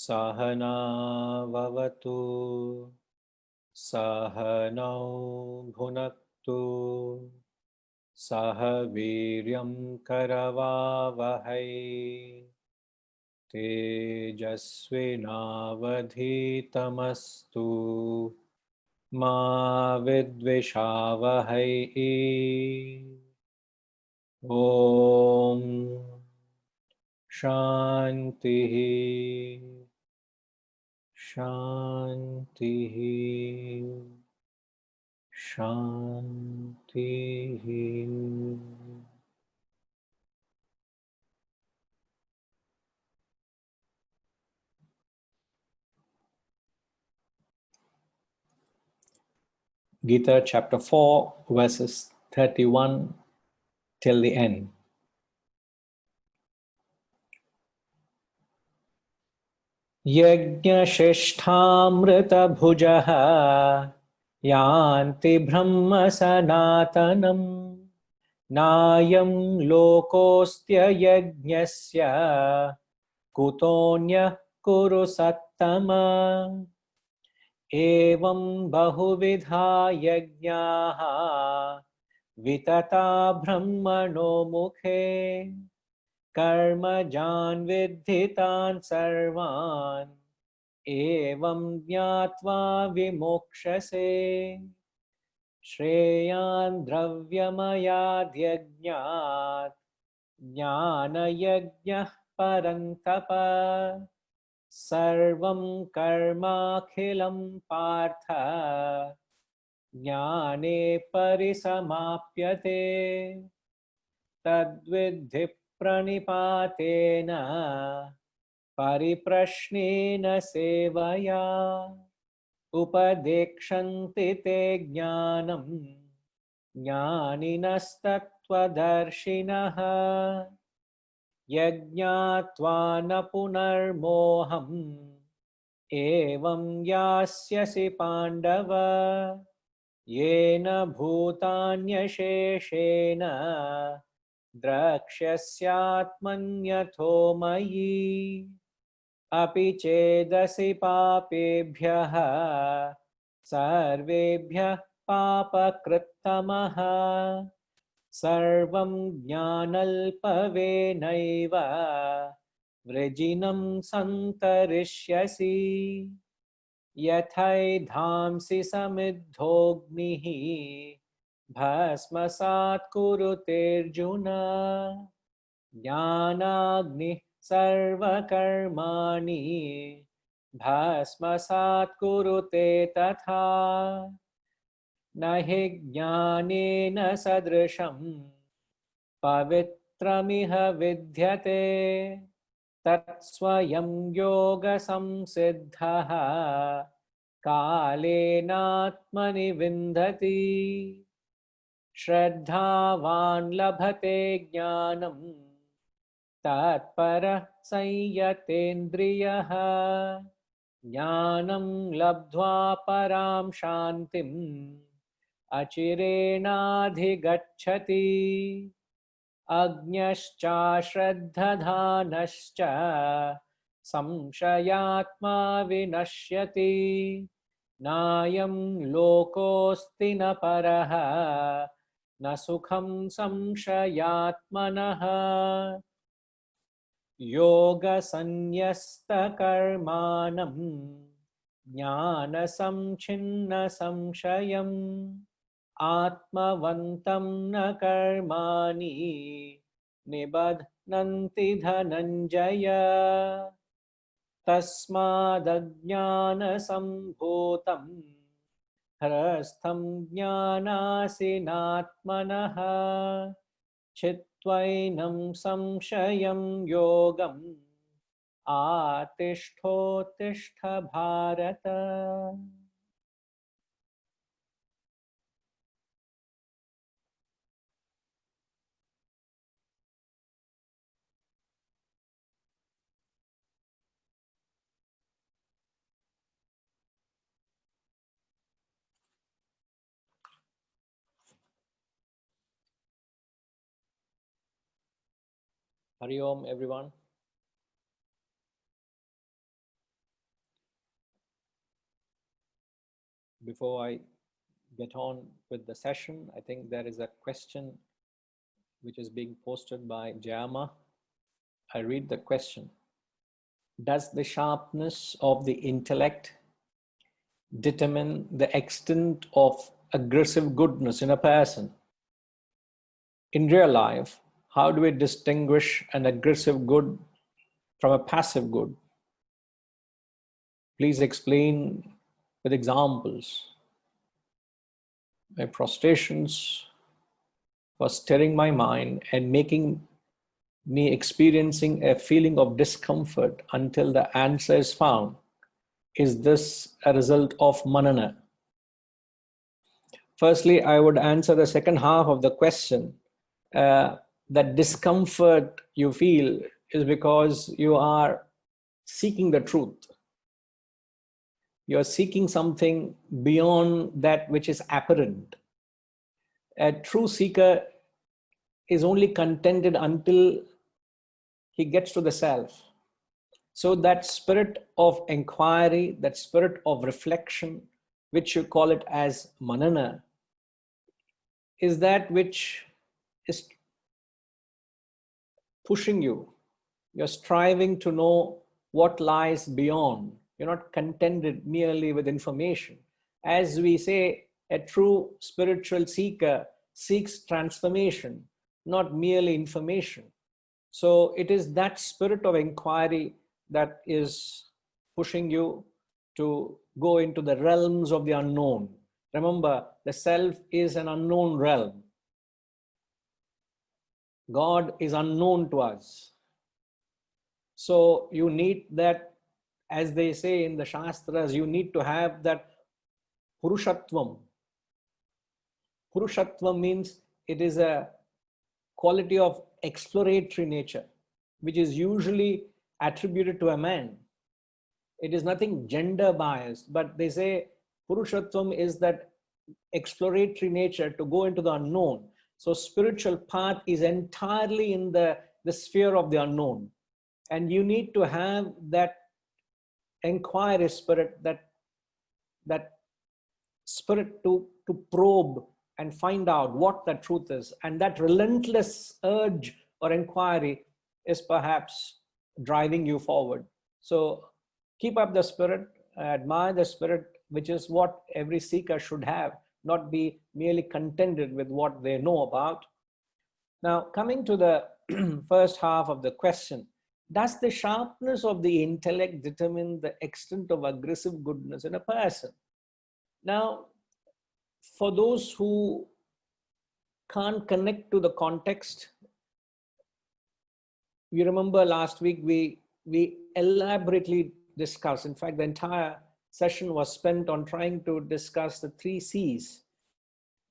Sahana vavatu Sahanau bhunaktu Sahaviryam karavavahai Tejasvinavadhitamastu Ma vidvishavahai Om Shanti Shanti Shanti. Gita chapter 4 verses 31 till the end. Yajñashishthāmrita bhujaha yanti brahma sanatanam nāyam lokostya yajñasya kutonya kuru sattama evam bahuvidha yajñāha vitata brahmano mukhe कर्मजान् विद्धितान् सर्वान् एवं ज्ञात्वा विमोक्षसे श्रेयान् द्रव्यमयाद्यज्ञात् ज्ञानयज्ञः परन्तप सर्वं कर्माखिलं पार्थ ज्ञाने परिसमाप्यते तद्विद्धि प्रणिपातेन परिप्रश्नेन सेवया उपदेक्षन्ति ते ज्ञानं ज्ञानिनस्तत्त्वदर्शिनः यज्ञात्वा न पुनर्मोहम् एवं यास्यसि पाण्डव येन भूतान्यशेषेण द्रक्ष्यस्यात्मन्यथो मयि अपि चेदसि पापेभ्यः सर्वेभ्यः पापकृत्तमः सर्वं ज्ञानल्पवेनैव वृजिनं सन्तरिष्यसि यथैधांसि समिद्धोऽग्निः भस्मसात् कुरुतेऽर्जुन ज्ञानाग्निः सर्वकर्माणि भस्मसात् कुरुते तथा न हि ज्ञानेन सदृशं पवित्रमिह विद्यते तत्स्वयं योगसंसिद्धः कालेनात्मनि विन्दति श्रद्धावान् लभते ज्ञानं तत्परः संयतेन्द्रियः ज्ञानं लब्ध्वा परां शान्तिम् अचिरेणाधिगच्छति अज्ञश्चाश्रद्धधानश्च संशयात्मा विनश्यति नायं लोकोऽस्ति न परः न सुखं संशयात्मनः योगसन्न्यस्तकर्माणं ज्ञानसंच्छिन्नसंशयम् आत्मवन्तं न कर्माणि निबध्नन्ति धनञ्जय तस्मादज्ञानसम्भूतं ह्रस्थं ज्ञानासिनात्मनः चित्त्वैनं संशयं योगम् आतिष्ठोत्तिष्ठ Bharat. Hari Om, everyone. Before I get on with the session, I think there is a question which is being posted by Jama. I read the question. Does the sharpness of the intellect determine the extent of aggressive goodness in a person? In real life, how do we distinguish an aggressive good from a passive good? Please explain with examples. My prostrations for stirring my mind and making me experiencing a feeling of discomfort until the answer is found. Is this a result of manana? Firstly, I would answer the second half of the question. That discomfort you feel is because you are seeking the truth. You are seeking something beyond that which is apparent. A true seeker is only contented until he gets to the self. So that spirit of inquiry, that spirit of reflection, which you call it as manana, is that which is pushing you. You're striving to know what lies beyond. You're not contented merely with information. As we say, a true spiritual seeker seeks transformation, not merely information. So it is that spirit of inquiry that is pushing you to go into the realms of the unknown. Remember, the self is an unknown realm. God is unknown to us. So you need that, as they say in the Shastras, you need to have that Purushatvam. Purushatvam means it is a quality of exploratory nature, which is usually attributed to a man. It is nothing gender biased, but they say Purushatvam is that exploratory nature to go into the unknown. So spiritual path is entirely in the sphere of the unknown. And you need to have that inquiry spirit, that spirit to probe and find out what the truth is. And that relentless urge or inquiry is perhaps driving you forward. So keep up the spirit, admire the spirit, which is what every seeker should have, not be merely contented with what they know about. Now, coming to the first half of the question, does the sharpness of the intellect determine the extent of aggressive goodness in a person? Now, for those who can't connect to the context, you remember last week we elaborately discussed, in fact, the entire session was spent on trying to discuss the 3 C's.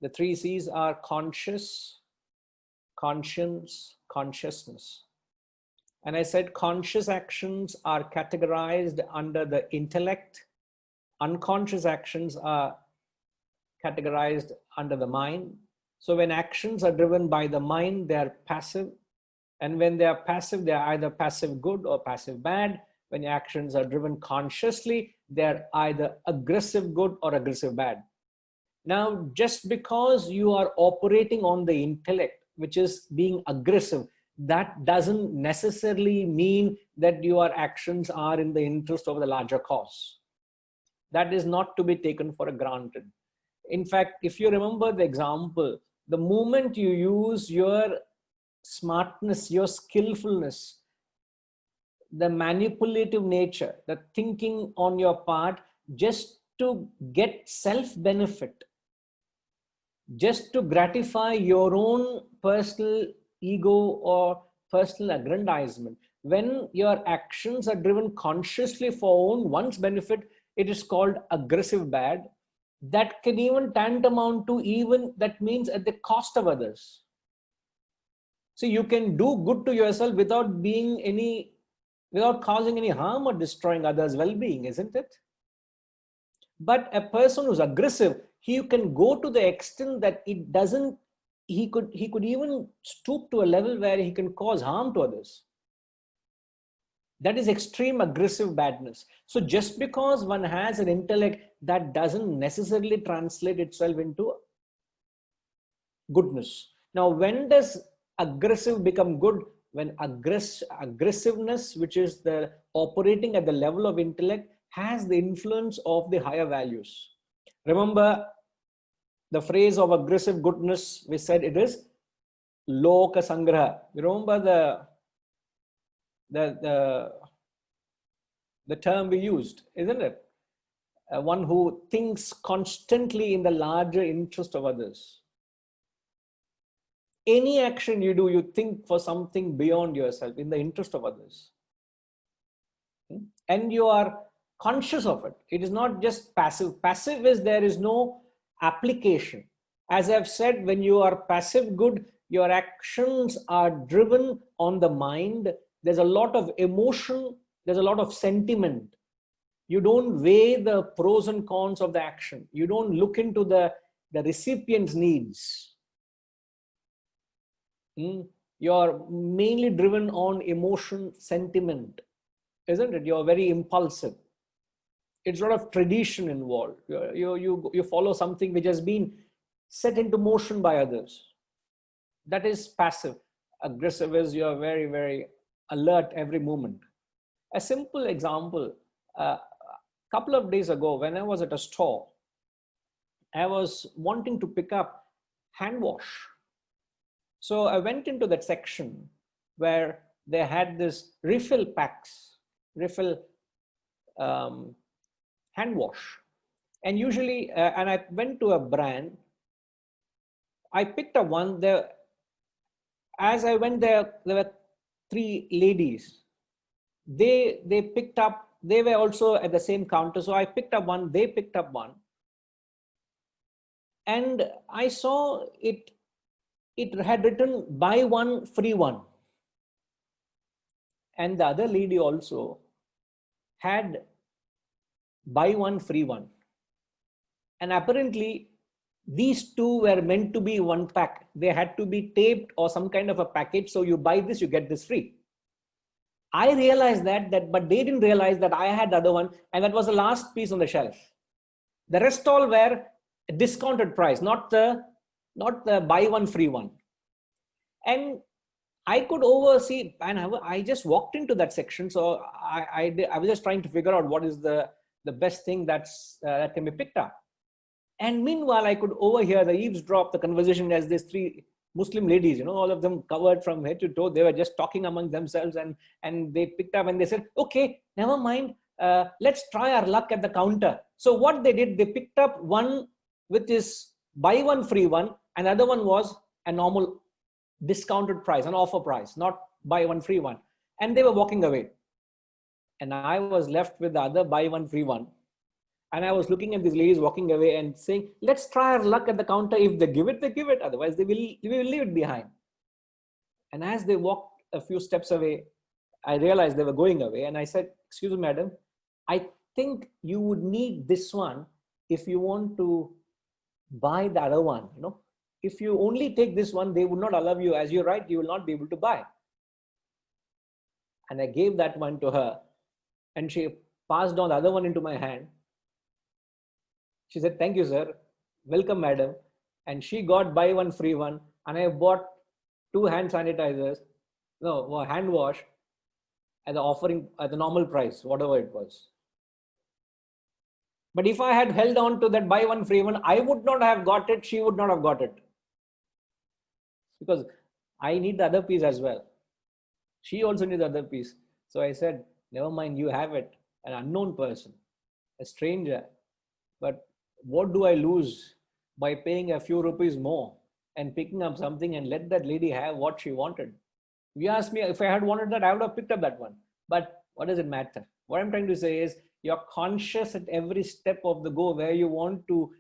The 3 C's are conscious, conscience, consciousness. And I said conscious actions are categorized under the intellect. Unconscious actions are categorized under the mind. So when actions are driven by the mind, they are passive. And when they are passive, they are either passive good or passive bad. When actions are driven consciously, they are either aggressive good or aggressive bad. Now, just because you are operating on the intellect, which is being aggressive, that doesn't necessarily mean that your actions are in the interest of the larger cause. That is not to be taken for granted. In fact, if you remember the example, the moment you use your smartness, your skillfulness, the manipulative nature, the thinking on your part, just to get self-benefit, just to gratify your own personal ego or personal aggrandizement. When your actions are driven consciously for one's benefit, it is called aggressive bad. That can even tantamount to even, that means at the cost of others. So you can do good to yourself without causing any harm or destroying others' well-being, isn't it? But a person who's aggressive, he can go to the extent that he could even stoop to a level where he can cause harm to others. That is extreme aggressive badness. So just because one has an intellect, that doesn't necessarily translate itself into goodness. Now, when does aggressive become good? When aggressiveness, which is the operating at the level of intellect, has the influence of the higher values. Remember the phrase of aggressive goodness, we said it is loka sangraha. You remember the term we used, isn't it? One who thinks constantly in the larger interest of others. Any action you do, you think for something beyond yourself, in the interest of others. And you are conscious of it. It is not just passive. Passive is there is no application. As I've said, when you are passive good, your actions are driven on the mind. There's a lot of emotion. There's a lot of sentiment. You don't weigh the pros and cons of the action. You don't look into the recipient's needs. You're mainly driven on emotion, sentiment, isn't it? You're very impulsive. It's a lot of tradition involved. You follow something which has been set into motion by others. That is passive. Aggressive is you're very, very alert every moment. A simple example, a couple of days ago when I was at a store, I was wanting to pick up hand wash. So I went into that section where they had this refill packs, refill hand wash. And usually, and I went to a brand, I picked up one there. As I went there were three ladies. They picked up, they were also at the same counter. So I picked up one, they picked up one. And I saw it had written buy one, free one. And the other lady also had buy one, free one. And apparently these two were meant to be one pack. They had to be taped or some kind of a package. So you buy this, you get this free. I realized that, but they didn't realize that I had the other one. And that was the last piece on the shelf. The rest all were a discounted price, not the buy one, free one. And I could oversee, and I just walked into that section. So I was just trying to figure out what is the best thing that can be picked up. And meanwhile, I could overhear the eavesdrop the conversation as these three Muslim ladies, all of them covered from head to toe. They were just talking among themselves, and they picked up and they said, okay, never mind. Let's try our luck at the counter. So what they did, they picked up one with this buy one, free one. And the other one was a normal discounted price, an offer price, not buy one, free one. And they were walking away. And I was left with the other buy one, free one. And I was looking at these ladies walking away and saying, let's try our luck at the counter. If they give it, they give it. Otherwise, we will leave it behind. And as they walked a few steps away, I realized they were going away. And I said, excuse me, madam, I think you would need this one if you want to buy the other one. If you only take this one, they would not allow you. As you're right, you will not be able to buy. And I gave that one to her. And she passed on the other one into my hand. She said, thank you, sir. Welcome, madam. And she got buy one, free one. And I bought 2 hand sanitizers, hand wash at the offering at the normal price, whatever it was. But if I had held on to that buy one, free one, I would not have got it. She would not have got it. Because I need the other piece as well. She also needs the other piece. So I said, never mind, you have it. An unknown person, a stranger. But what do I lose by paying a few rupees more and picking up something and let that lady have what she wanted? If you ask me, if I had wanted that, I would have picked up that one. But what does it matter? What I'm trying to say is you're conscious at every step of the go where you want to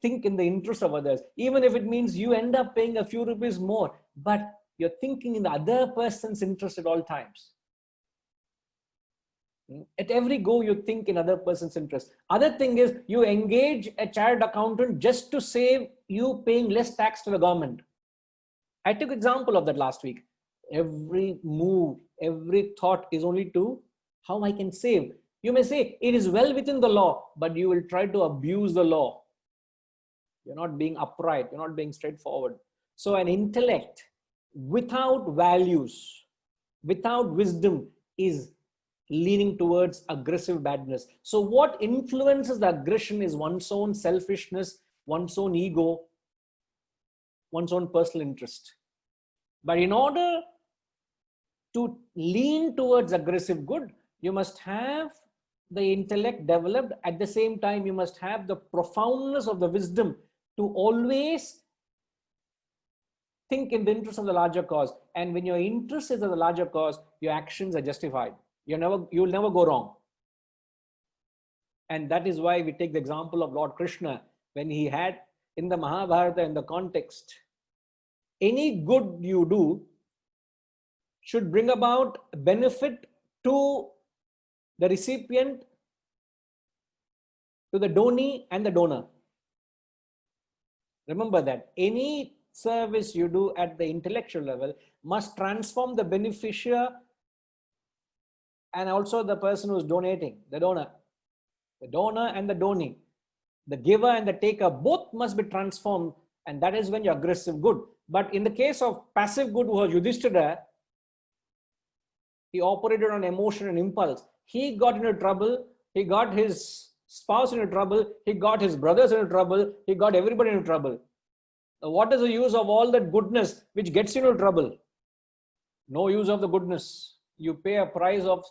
think in the interest of others. Even if it means you end up paying a few rupees more, but you're thinking in the other person's interest at all times. At every go, you think in other person's interest. Other thing is you engage a chartered accountant just to save you paying less tax to the government. I took example of that last week. Every move Every thought is only to how I can save. You may say it is well within the law, but you will try to abuse the law. You're not being upright. You're not being straightforward. So an intellect without values, without wisdom, is leaning towards aggressive badness. So what influences the aggression is one's own selfishness, one's own ego, one's own personal interest. But in order to lean towards aggressive good, you must have the intellect developed. At the same time, you must have the profoundness of the wisdom to always think in the interest of the larger cause. And when your interest is of the larger cause, your actions are justified. You'll never go wrong. And that is why we take the example of Lord Krishna, when he had in the Mahabharata, in the context, any good you do should bring about benefit to the recipient, to the donee and the donor. Remember that any service you do at the intellectual level must transform the beneficiary and also the person who's donating, the donor and the donee, the giver and the taker, both must be transformed, and that is when you're aggressive good. But in the case of passive good, who was Yudhishthira, he operated on emotion and impulse. He got into trouble. He got his spouse into trouble. He got his brothers into trouble. He got everybody into trouble. Now, what is the use of all that goodness which gets you into trouble? No use of the goodness. You pay a price of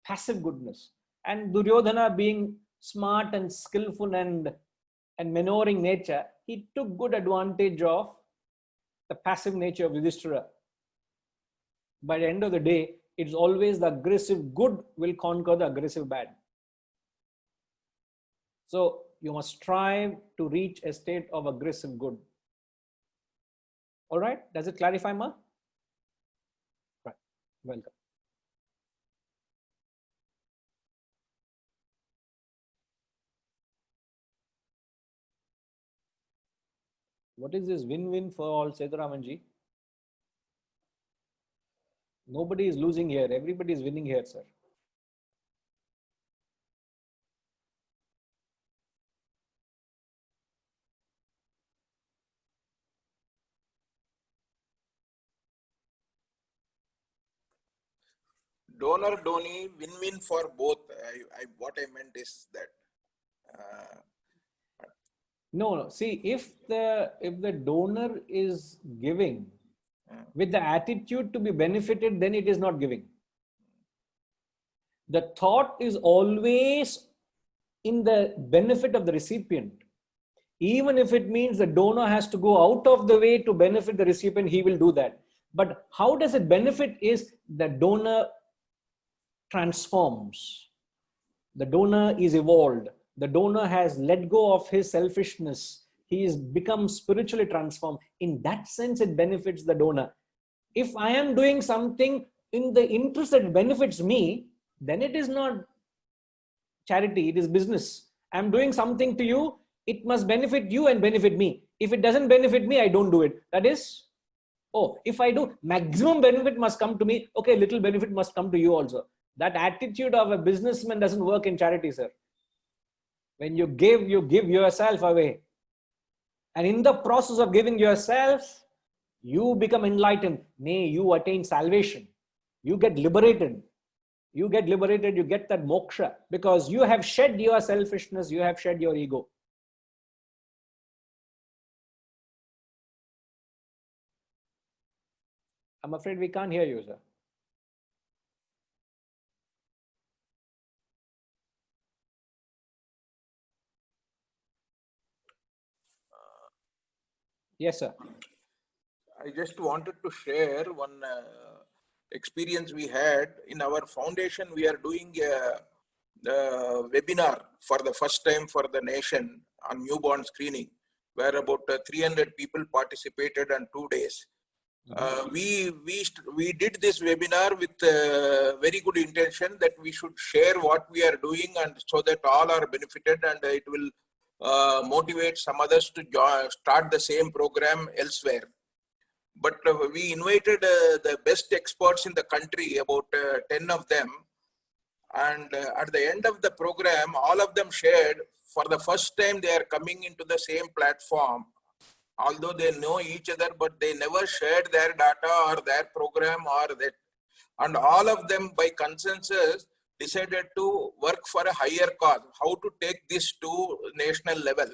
passive goodness. And Duryodhana, being smart and skillful and maneuvering nature, he took good advantage of the passive nature of Yudhishthira. By the end of the day, it's always the aggressive good will conquer the aggressive bad. So you must strive to reach a state of aggressive good. All right, does it clarify, Ma? Right, welcome. What is this win-win for all, Seturamanji? Nobody is losing here. Everybody is winning here, sir. Donor, donee, win-win for both. What I meant is that. No. See, if the donor is giving with the attitude to be benefited, then it is not giving. The thought is always in the benefit of the recipient. Even if it means the donor has to go out of the way to benefit the recipient, he will do that. But how does it benefit is the donor transforms. The donor is evolved. The donor has let go of his selfishness. He is become spiritually transformed. In that sense, it benefits the donor. If I am doing something in the interest that benefits me, then it is not charity, it is business. I am doing something to you, it must benefit you and benefit me. If it doesn't benefit me, I don't do it. That is, if I do, maximum benefit must come to me. Okay, little benefit must come to you also. That attitude of a businessman doesn't work in charity, sir. When you give yourself away. And in the process of giving yourself, you become enlightened. Nay, you attain salvation. You get liberated. You get that moksha. Because you have shed your selfishness, you have shed your ego. I'm afraid we can't hear you, sir. Yes, sir. I just wanted to share one experience we had in our foundation. We are doing the webinar for the first time for the nation on newborn screening, where about 300 people participated on 2 days. We did this webinar with very good intention that we should share what we are doing, and so that all are benefited, and it will motivate some others to start the same program elsewhere. but we invited the best experts in the country, about 10 of them. And at the end of the program, all of them shared for the first time they are coming into the same platform. Although they know each other, but they never shared their data or their program or that. And all of them by consensus decided to work for a higher cause, how to take this to national level.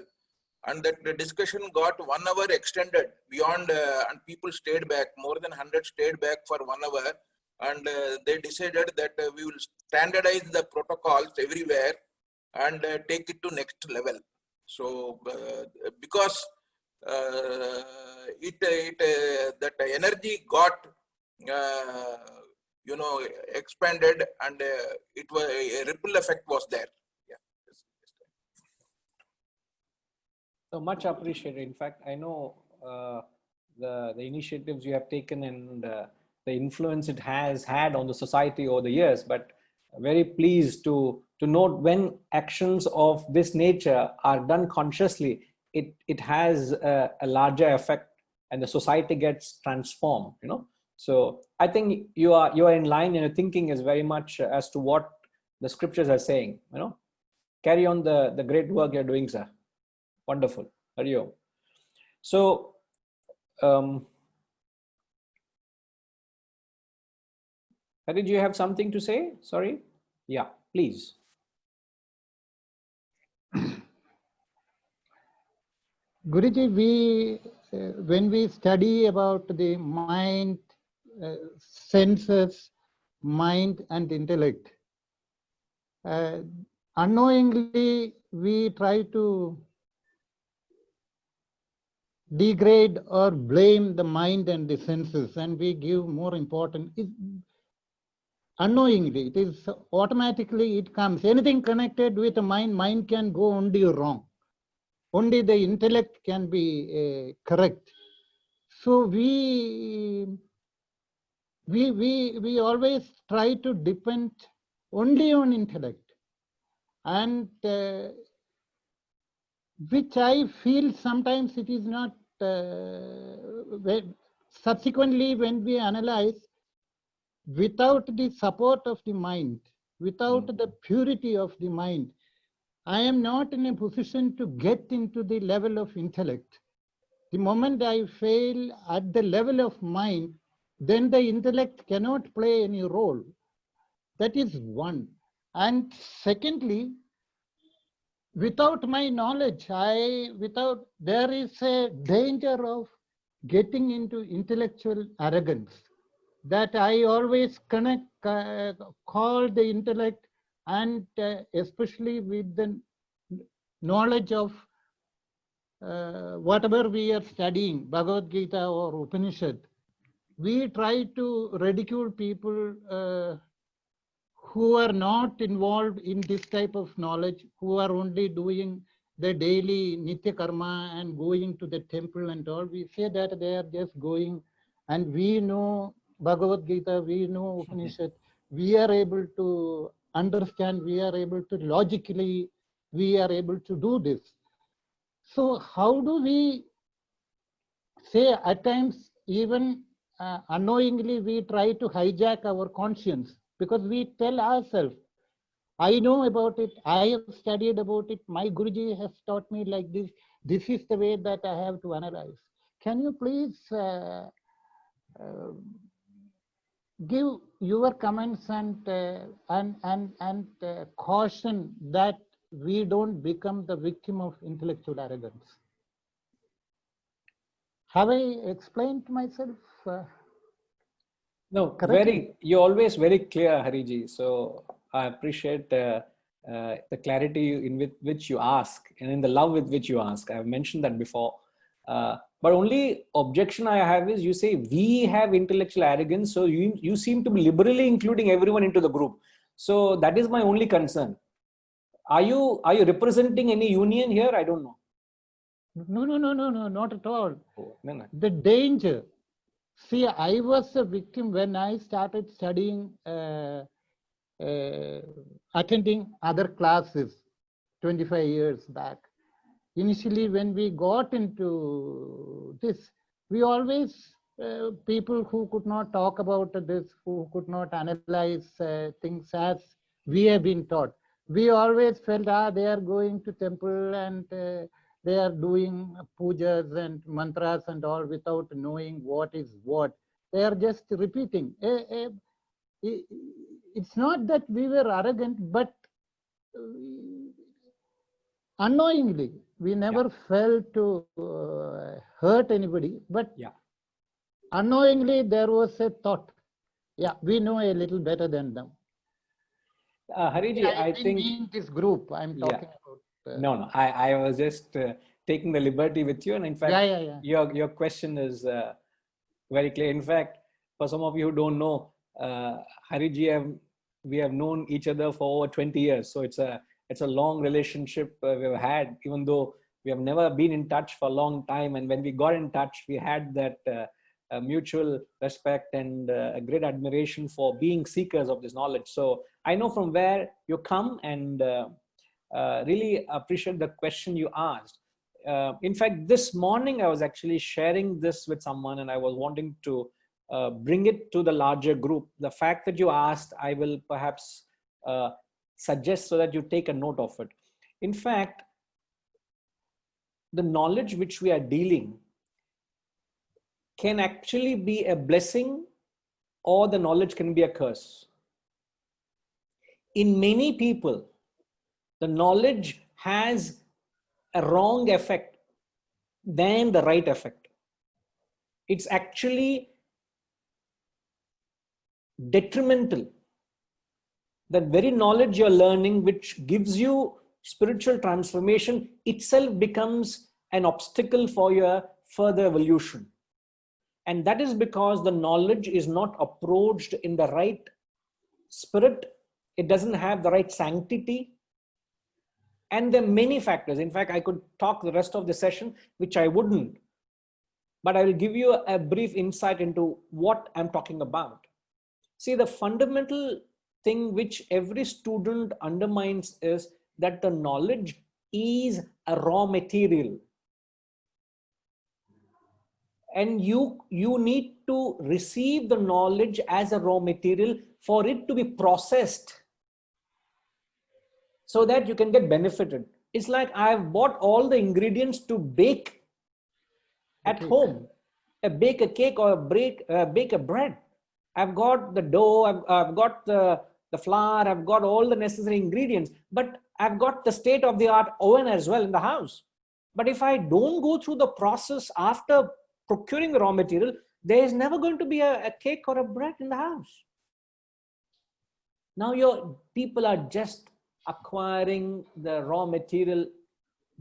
And that the discussion got 1 hour extended beyond, and people stayed back, more than 100 stayed back for 1 hour. And they decided that we will standardize the protocols everywhere and take it to next level. So because that energy got expanded, and it was a ripple effect was there. Yeah. So much appreciated. In fact, I know the initiatives you have taken and the influence it has had on the society over the years, but very pleased to note when actions of this nature are done consciously, it has a larger effect and the society gets transformed, So I think you are in line, and your thinking is very much as to what the scriptures are saying, Carry on the great work you're doing, sir. Wonderful. Hari Om. So, Hari, do you have something to say? Sorry. Yeah, please. Guruji, when we study about the mind, senses, mind and intellect, unknowingly we try to degrade or blame the mind and the senses, and we give more importance. Unknowingly, it is automatically it comes. Anything connected with the mind can go only wrong. Only the intellect can be correct. So we always try to depend only on intellect, and which I feel sometimes it is not. Subsequently, when we analyze, without the support of the mind, without the purity of the mind, I am not in a position to get into the level of intellect. The moment I fail at the level of mind, then the intellect cannot play any role. That is one. And secondly, without my knowledge, there is a danger of getting into intellectual arrogance, that I always call the intellect, and especially with the knowledge of whatever we are studying, Bhagavad Gita or Upanishad, we try to ridicule people who are not involved in this type of knowledge, who are only doing the daily Nitya Karma and going to the temple and all. We say that they are just going, and we know Bhagavad Gita, we know Upanishad, we are able to understand, we are able to logically, we are able to do this. So how do we say at times, even unknowingly, we try to hijack our conscience, because we tell ourselves, I know about it, I have studied about it, my Guruji has taught me like this, this is the way that I have to analyze. Can you please give your comments and caution that we don't become the victim of intellectual arrogance? Have I explained myself? No, you're always very clear, Hariji. So I appreciate the clarity in which you ask, and in the love with which you ask. I've mentioned that before. But only objection I have is you say we have intellectual arrogance, so you seem to be liberally including everyone into the group. So that is my only concern. Are you representing any union here? I don't know. No, not at all. Oh, no. The danger. See, I was a victim when I started studying, attending other classes 25 years back. Initially, when we got into this, we always people who could not talk about this, who could not analyze things as we have been taught. We always felt, they are going to temple and they are doing pujas and mantras and all without knowing what is what. They are just repeating. It's not that we were arrogant, but unknowingly, we never felt to hurt anybody, but unknowingly there was a thought, we know a little better than them. Hariji, I think mean this group I'm talking about. No, I was just taking the liberty with you, and in fact, your question is very clear. In fact, for some of you who don't know, Hariji, we have known each other for over 20 years, so it's a long relationship we've had, even though we have never been in touch for a long time. And when we got in touch, we had that mutual respect and a great admiration for being seekers of this knowledge. So I know from where you come, and really appreciate the question you asked. In fact, this morning I was actually sharing this with someone, and I was wanting to bring it to the larger group. The fact that you asked, I will perhaps suggest so that you take a note of it. In fact, the knowledge which we are dealing can actually be a blessing, or the knowledge can be a curse. In many people, the knowledge has a wrong effect than the right effect. It's actually detrimental. That very knowledge you're learning, which gives you spiritual transformation, itself becomes an obstacle for your further evolution. And that is because the knowledge is not approached in the right spirit. It doesn't have the right sanctity. And there are many factors. In fact, I could talk the rest of the session, which I wouldn't. But I will give you a brief insight into what I'm talking about. See, the fundamental thing which every student undermines is that the knowledge is a raw material. And you need to receive the knowledge as a raw material for it to be processed so that you can get benefited. It's like I've bought all the ingredients to bake at home, bake a cake or bake a bread. I've got the dough, I've got the flour, I've got all the necessary ingredients, but I've got the state-of-the-art oven as well in the house. But if I don't go through the process after procuring the raw material, there is never going to be a cake or a bread in the house. Now your people are just acquiring the raw material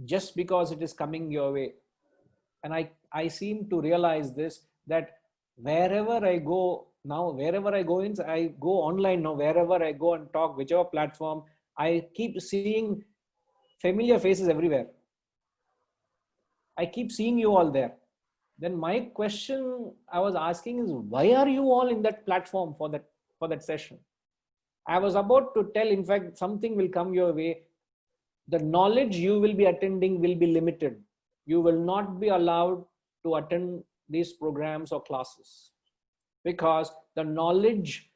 just because it is coming your way. And I seem to realize this, that wherever I go now, I go online now, wherever I go and talk, whichever platform, I keep seeing familiar faces everywhere. I keep seeing you all there. Then my question I was asking is, why are you all in that platform for that session? I was about to tell, in fact, something will come your way. The knowledge you will be attending will be limited. You will not be allowed to attend these programs or classes, because the knowledge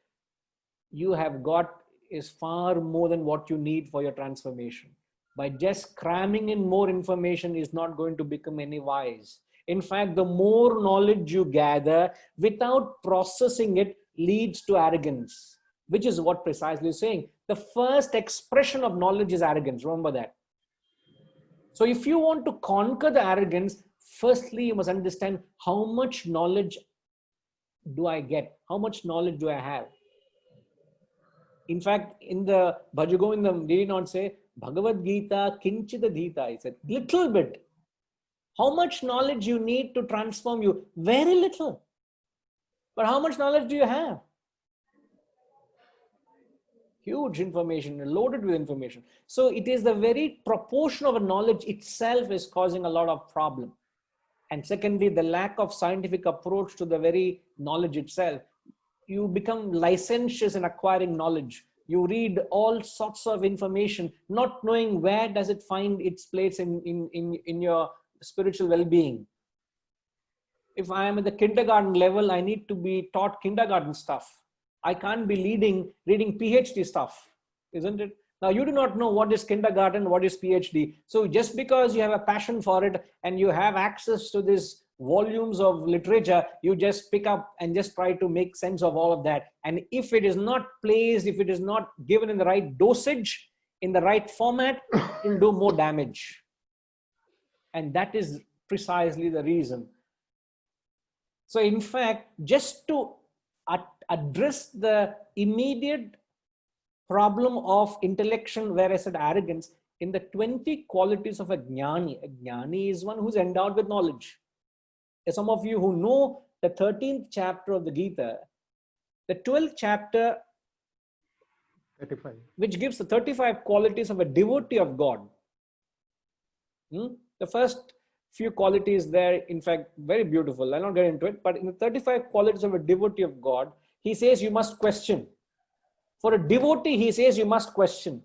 you have got is far more than what you need for your transformation. By just cramming in more information is not going to become any wise. In fact, the more knowledge you gather without processing it leads to arrogance, which is what precisely is saying. The first expression of knowledge is arrogance. Remember that. So if you want to conquer the arrogance, firstly, you must understand how much knowledge do I get? How much knowledge do I have? In fact, in the Bhajagovindam, did he not say, Bhagavad Gita, kinchita dhita? He said, little bit. How much knowledge you need to transform you? Very little. But how much knowledge do you have? Huge information, loaded with information. So it is the very proportion of a knowledge itself is causing a lot of problem. And secondly, the lack of scientific approach to the very knowledge itself. You become licentious in acquiring knowledge. You read all sorts of information, not knowing where does it find its place in your spiritual well-being. If I am at the kindergarten level, I need to be taught kindergarten stuff. I can't be reading PhD stuff, isn't it? Now, you do not know what is kindergarten, what is PhD. So just because you have a passion for it and you have access to these volumes of literature, you just pick up and just try to make sense of all of that. And if it is not placed, if it is not given in the right dosage, in the right format, it will do more damage. And that is precisely the reason. So in fact, just to address the immediate problem of intellection, where I said arrogance, in the 20 qualities of a jnani is one who's endowed with knowledge. As some of you who know the 13th chapter of the Gita, the 12th chapter, 35. which gives the 35 qualities of a devotee of God. The first few qualities there, in fact, very beautiful. I'll not get into it, but in the 35 qualities of a devotee of God, he says you must question. For a devotee, he says you must question.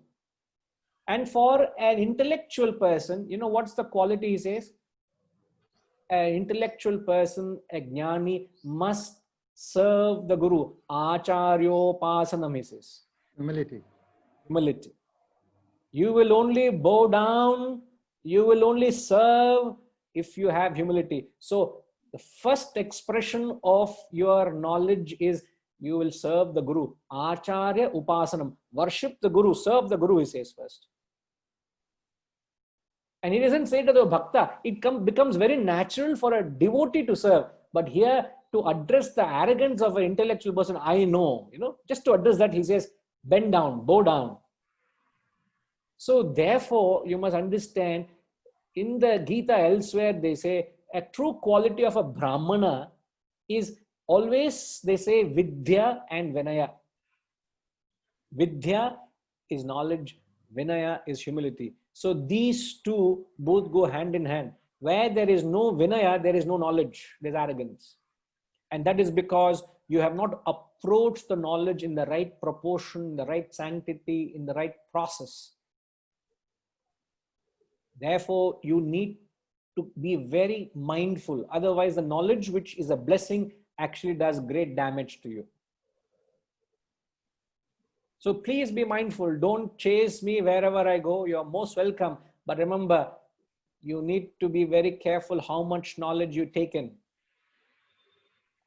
And for an intellectual person, you know what's the quality he says? An intellectual person, a jnani, must serve the Guru. Acharyopasanam, he says. Humility. Humility. You will only bow down, you will only serve if you have humility. So the first expression of your knowledge is you will serve the Guru. Acharya upasanam. Worship the Guru, serve the Guru, he says first. And he doesn't say to the bhakta. It becomes very natural for a devotee to serve. But here, to address the arrogance of an intellectual person, I know, just to address that, he says, bend down, bow down. So therefore, you must understand, in the Gita elsewhere, they say a true quality of a Brahmana is always, they say, Vidya and Vinaya. Vidya is knowledge, Vinaya is humility. So these two both go hand in hand. Where there is no Vinaya, there is no knowledge, there's arrogance. And that is because you have not approached the knowledge in the right proportion, in the right sanctity, in the right process. Therefore, you need to be very mindful. Otherwise, the knowledge, which is a blessing, actually does great damage to you. So please be mindful. Don't chase me wherever I go. You're most welcome. But remember, you need to be very careful how much knowledge you take in.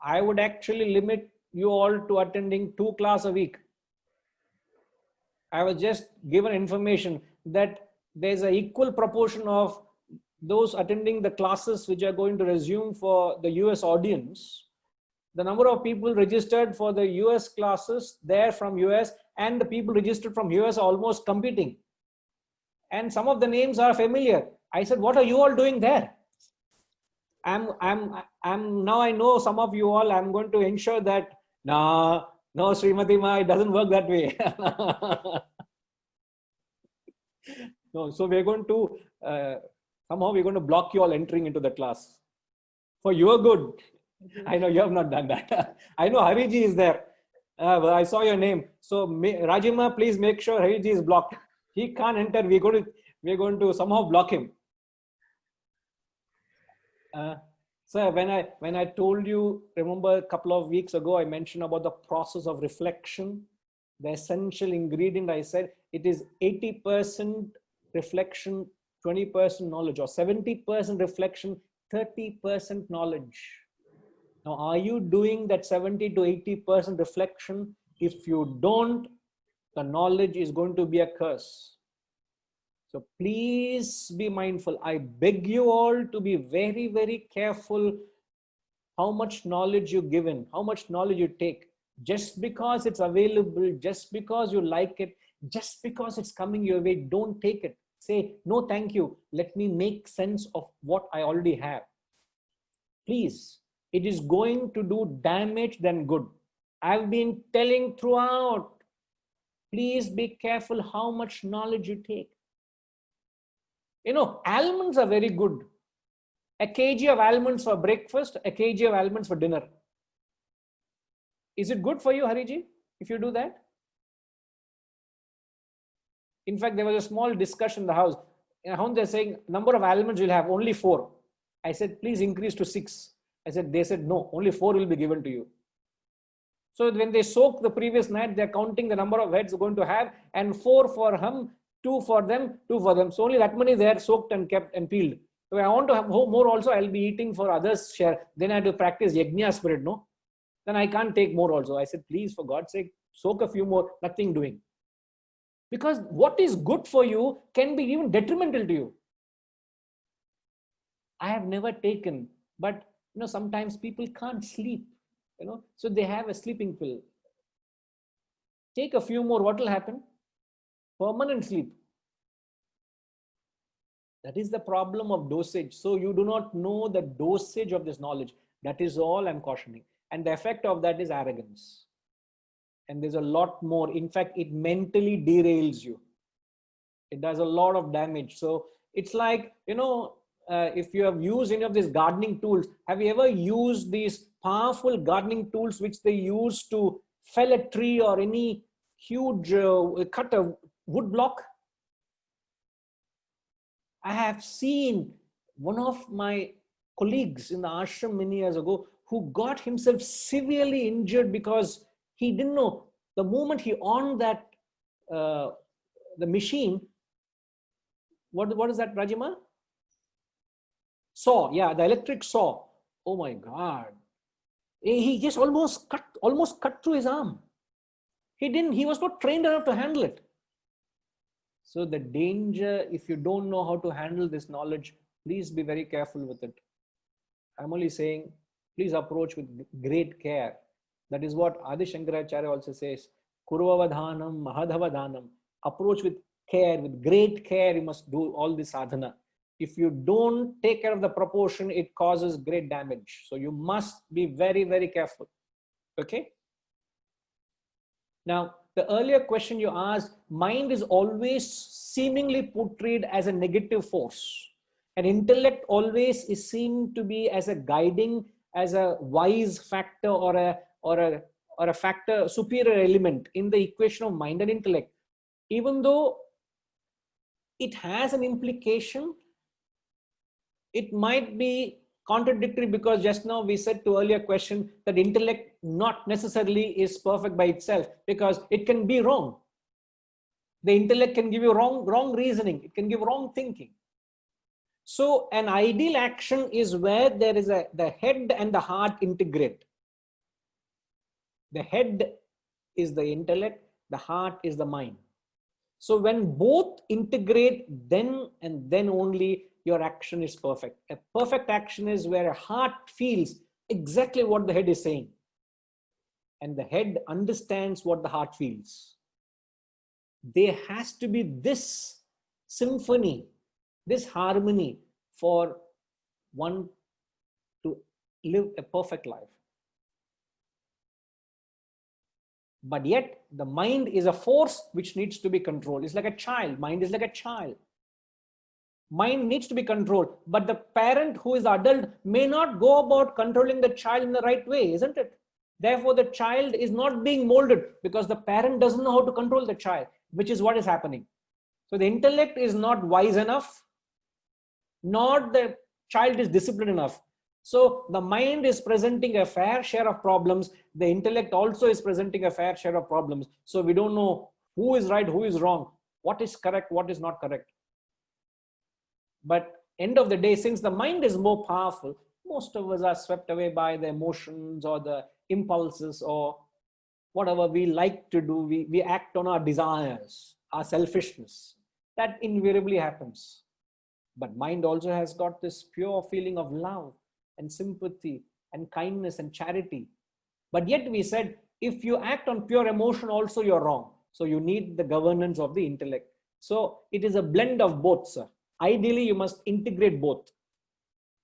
I would actually limit you all to attending 2 classes a week. I was just given information that there's an equal proportion of those attending the classes which are going to resume for the US audience. The number of people registered for the US classes there from US and the people registered from US are almost competing. And some of the names are familiar. I said, what are you all doing there? Now I know some of you all. I'm going to ensure that no, Srimati Ma, it doesn't work that way. No, so we're going to somehow we're going to block you all entering into the class for your good. I know you have not done that. I know Hariji is there. I saw your name. So Rajima, please make sure Hariji is blocked. He can't enter. We're going to somehow block him. Sir, when I told you, remember a couple of weeks ago, I mentioned about the process of reflection, the essential ingredient. I said it is 80% reflection, 20% knowledge, or 70% reflection, 30% knowledge. Now, are you doing that 70 to 80% reflection? If you don't, the knowledge is going to be a curse. So please be mindful. I beg you all to be very, very careful how much knowledge you give in, how much knowledge you take. Just because it's available, just because you like it, just because it's coming your way, don't take it. Say, no, thank you. Let me make sense of what I already have. Please, it is going to do damage than good. I've been telling throughout, please be careful how much knowledge you take. Almonds are very good. A kg of almonds for breakfast, a kg of almonds for dinner. Is it good for you, Hariji, if you do that? In fact, there was a small discussion in the house. They're saying number of almonds you'll have, only 4. I said, please increase to 6. They said, no, only 4 will be given to you. So when they soak the previous night, they're counting the number of heads they're going to have, and 4 for him, 2 for them, 2 for them. So only that many they are soaked and kept and peeled. So I want to have more also, I'll be eating for others' share. Then I have to practice yajna spirit, no? Then I can't take more also. I said, please, for God's sake, soak a few more, nothing doing. Because what is good for you can be even detrimental to you. I have never taken, but sometimes people can't sleep, so they have a sleeping pill. Take a few more, what will happen? Permanent sleep. That is the problem of dosage. So you do not know the dosage of this knowledge. That is all I'm cautioning. And the effect of that is arrogance. And there's a lot more. In fact, it mentally derails you. It does a lot of damage. So it's like, if you have used any of these gardening tools, have you ever used these powerful gardening tools which they use to fell a tree or any huge cut a wood block? I have seen one of my colleagues in the ashram many years ago who got himself severely injured because he didn't know the moment he on that the machine. What is that, Rajima? Saw, yeah, the electric saw. Oh my God! He just almost cut through his arm. He was not trained enough to handle it. So the danger, if you don't know how to handle this knowledge, please be very careful with it. I'm only saying, please approach with great care. That is what Adi Shankaracharya also says. Kurvavadhanam, mahadhavadhanam. Approach with care, with great care. You must do all this sadhana. If you don't take care of the proportion, it causes great damage. So you must be very, very careful. Okay. Now, the earlier question you asked, mind is always seemingly portrayed as a negative force. And intellect always is seen to be as a guiding, as a wise factor or a factor, superior element in the equation of mind and intellect. Even though it has an implication, it might be contradictory, because just now we said to earlier question that intellect not necessarily is perfect by itself, because it can be wrong. The intellect can give you wrong reasoning. It can give wrong thinking. So an ideal action is where there is the head and the heart integrate. The head is the intellect, the heart is the mind. So when both integrate, then and then only your action is perfect. A perfect action is where a heart feels exactly what the head is saying, and the head understands what the heart feels. There has to be this symphony, this harmony for one to live a perfect life. But yet the mind is a force which needs to be controlled. It's like a child. Mind is like a child. Mind needs to be controlled, but the parent who is adult may not go about controlling the child in the right way, isn't it? Therefore, the child is not being molded because the parent doesn't know how to control the child, which is what is happening. So the intellect is not wise enough, nor the child is disciplined enough. So the mind is presenting a fair share of problems. The intellect also is presenting a fair share of problems. So we don't know who is right, who is wrong, what is correct, what is not correct. But end of the day, since the mind is more powerful, most of us are swept away by the emotions or the impulses or whatever we like to do. We act on our desires, our selfishness. That invariably happens. But mind also has got this pure feeling of love and sympathy and kindness and charity. But yet we said, if you act on pure emotion also, you're wrong. So you need the governance of the intellect. So it is a blend of both, sir. Ideally, you must integrate both.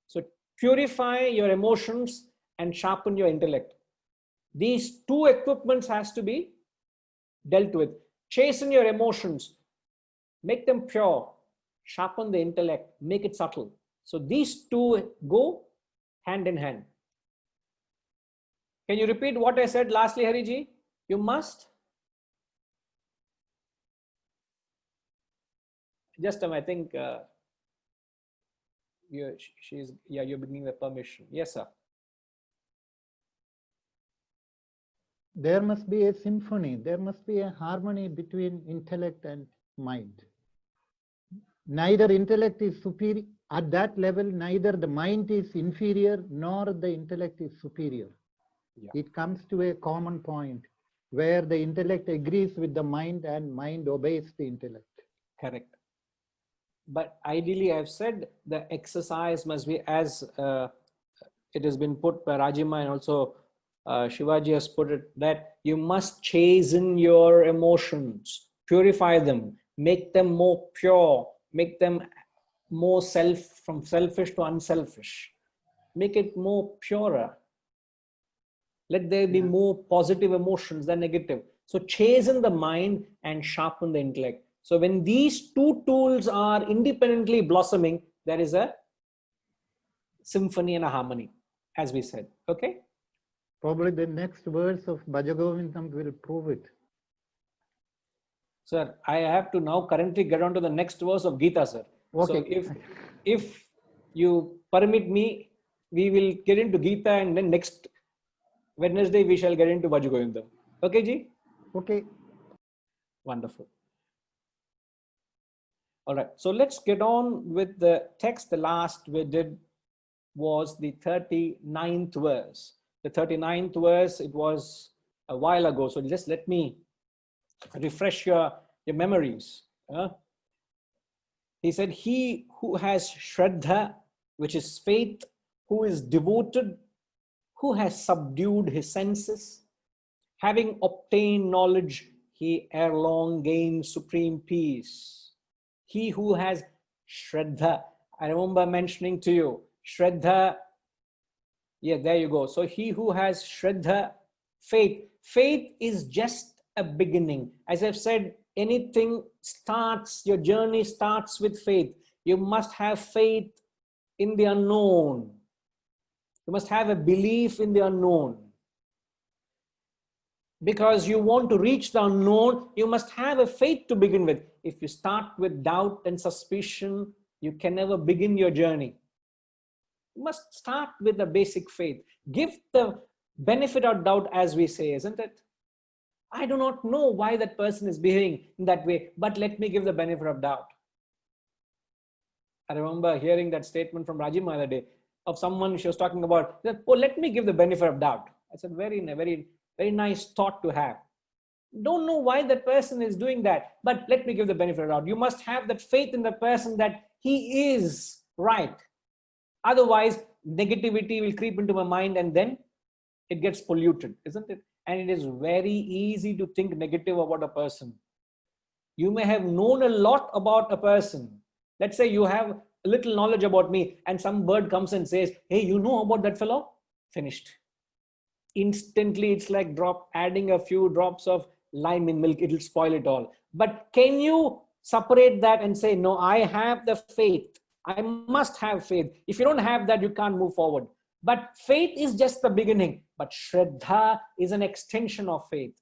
So purify your emotions and sharpen your intellect. These two equipments has to be dealt with. Chasten your emotions, make them pure, sharpen the intellect, make it subtle. So these two go hand in hand. Can you repeat what I said lastly, Hariji? You must. Just I think you're beginning the permission. Yes, sir. there must be a symphony, there must be a harmony between intellect and mind. Neither intellect is superior at that level, neither the mind is inferior nor the intellect is superior. Yeah. It comes to a common point where the intellect agrees with the mind and mind obeys the intellect. Correct. But ideally, I've said the exercise must be as it has been put by Rajima, and also Shivaji has put it, that you must chasten your emotions, purify them, make them more pure, make them more from selfish to unselfish, make it more purer. Let there be more positive emotions than negative. So chasten the mind and sharpen the intellect. So when these two tools are independently blossoming, there is a symphony and a harmony, as we said. Okay? Probably the next verse of Bhajagovindam will prove it. Sir, I have to now currently get on to the next verse of Gita, sir. Okay. So if you permit me, we will get into Gita, and then next Wednesday we shall get into Bhajagovindam. Okay, Ji? Okay. Wonderful. All right, so let's get on with the text. The last we did was the 39th verse. The 39th verse, it was a while ago. So just let me refresh your memories. He said, he who has Shraddha, which is faith, who is devoted, who has subdued his senses, having obtained knowledge, he ere long gains supreme peace. He who has Shraddha, I remember mentioning to you, Shraddha, yeah, there you go. So he who has Shraddha, faith is just a beginning. As I've said, anything starts, your journey starts with faith. You must have faith in the unknown. You must have a belief in the unknown. Because you want to reach the unknown, you must have a faith to begin with. If you start with doubt and suspicion, you can never begin your journey. You must start with the basic faith. Give the benefit of doubt, as we say, isn't it? I do not know why that person is behaving in that way, but let me give the benefit of doubt. I remember hearing that statement from Rajima the other day of someone she was talking about. Oh, let me give the benefit of doubt. I said, very nice thought to have. Don't know why that person is doing that, but let me give the benefit of doubt. You must have that faith in the person that he is right. Otherwise, negativity will creep into my mind and then it gets polluted, isn't it? And it is very easy to think negative about a person. You may have known a lot about a person. Let's say you have a little knowledge about me and some bird comes and says, hey, you know about that fellow? Finished. Instantly, it's like adding a few drops of lime in milk, it'll spoil it all. But can you separate that and say, no, I have the faith. I must have faith. If you don't have that, you can't move forward. But faith is just the beginning. But Shraddha is an extension of faith.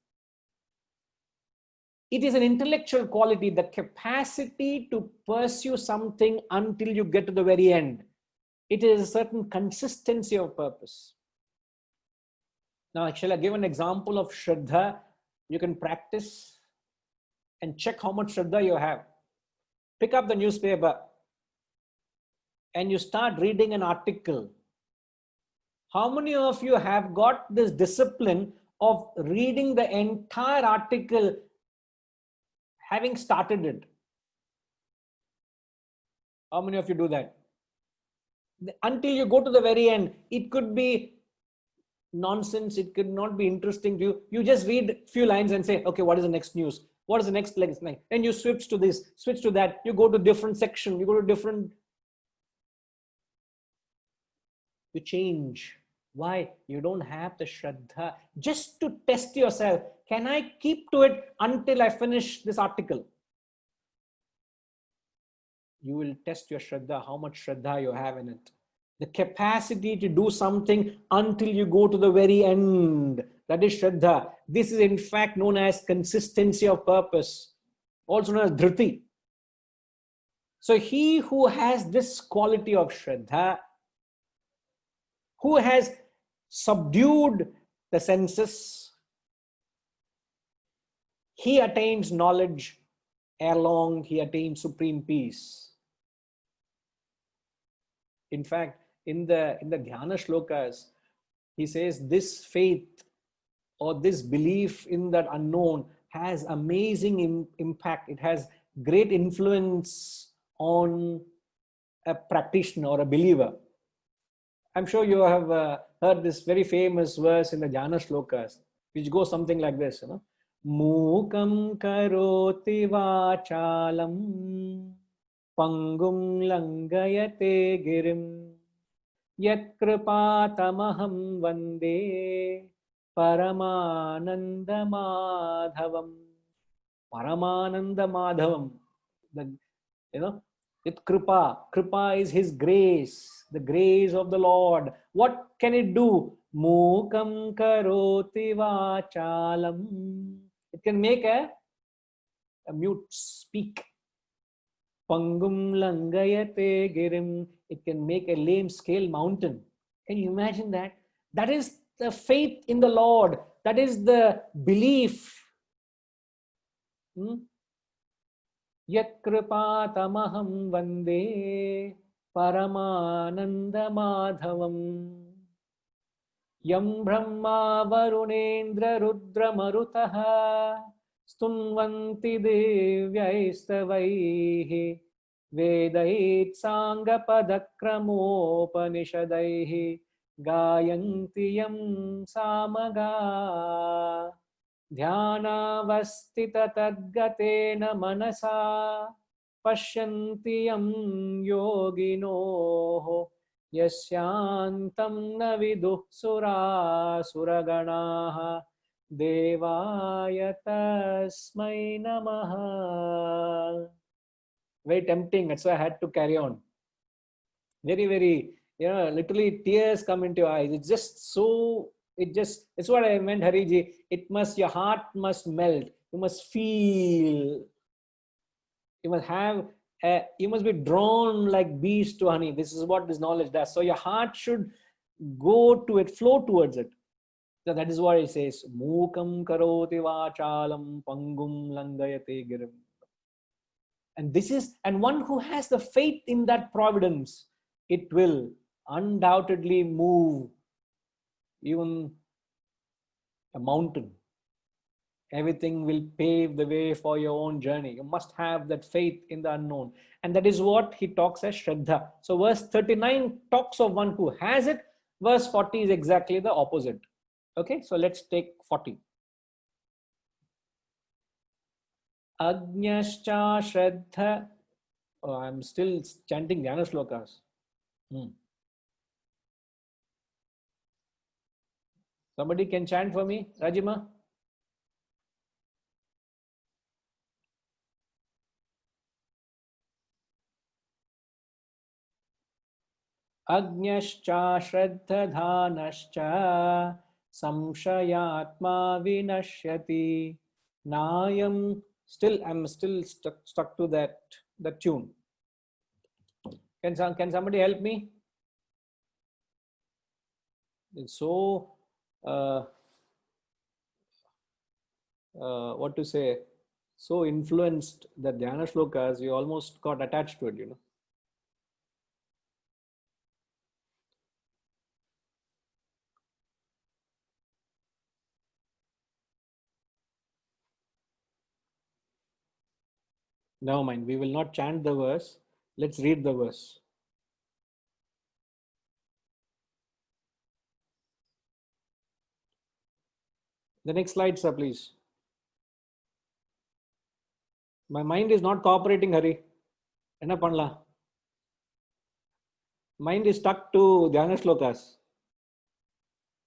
It is an intellectual quality, the capacity to pursue something until you get to the very end. It is a certain consistency of purpose. Now, shall I give an example of Shraddha? You can practice and check how much Shraddha you have. Pick up the newspaper and you start reading an article. How many of you have got this discipline of reading the entire article, having started it? How many of you do that? Until you go to the very end, it could be nonsense, it could not be interesting to you. You just read a few lines and say, okay, what is the next news? What is the next leg? And you switch to this, switch to that. You go to different section, you go to different. You change. Why? You don't have the Shraddha. Just to test yourself, can I keep to it until I finish this article? You will test your Shraddha, how much Shraddha you have in it. The capacity to do something until you go to the very end. That is Shraddha. This is in fact known as consistency of purpose, also known as Dhriti. So he who has this quality of Shraddha, who has subdued the senses, he attains knowledge, ere long he attains supreme peace. In fact, in the Dhyana shlokas, he says this faith or this belief in that unknown has amazing impact. It has great influence on a practitioner or a believer. I'm sure you have heard this very famous verse in the Jnana shlokas, which goes something like this, Mukam karoti vachalam pangum langayate girim yat kripatamaham vande paramananda madhavam. Paramananda madhavam. Yat kripa is his grace, the grace of the Lord. What can it do? Mukam karoti vachalam. It can make a mute speak. Pangum langayate girim. It can make a lame scale mountain. Can you imagine that? That is the faith in the Lord. That is the belief. Yat kripatamaham vande paramananda madhavam. Yam brahma varunendra rudra marutaha stunvanti devyaistavaihi vedait sanga padakramopanishadaihi gayanti yam samaga dhyanavastita tadgatena manasa pashyanti yam yogino yasyantam na viduh suraganaha devaya tasmai namaha. Very tempting, that's why I had to carry on. Very, very, literally tears come into your eyes. It's just so, it's what I meant, Hariji. Your heart must melt. You must feel. You must have, you must be drawn like bees to honey. This is what this knowledge does. So your heart should go to it, flow towards it. So that is what it says. Mukam karoti vachalam pangum langayate girim. And this is, and one who has the faith in that providence, it will undoubtedly move even a mountain. Everything will pave the way for your own journey. You must have that faith in the unknown. And that is what he talks as Shraddha. So verse 39 talks of one who has it. Verse 40 is exactly the opposite. Okay, so let's take 40. Agnyascha Shraddha. Oh, I'm still chanting Dhyana shlokas. Somebody can chant for me, Rajima? Agnyascha Shraddha Dhanascha Samshayatma Vinashyati Nayam. I'm still stuck to that tune. Can somebody help me? It's so what to say, so influenced the Dhyana shlokas, we almost got attached to it, Never mind, we will not chant the verse. Let's read the verse. The next slide, sir, please. My mind is not cooperating, Hari. Enna panla? Mind is stuck to Dhyana shlokas.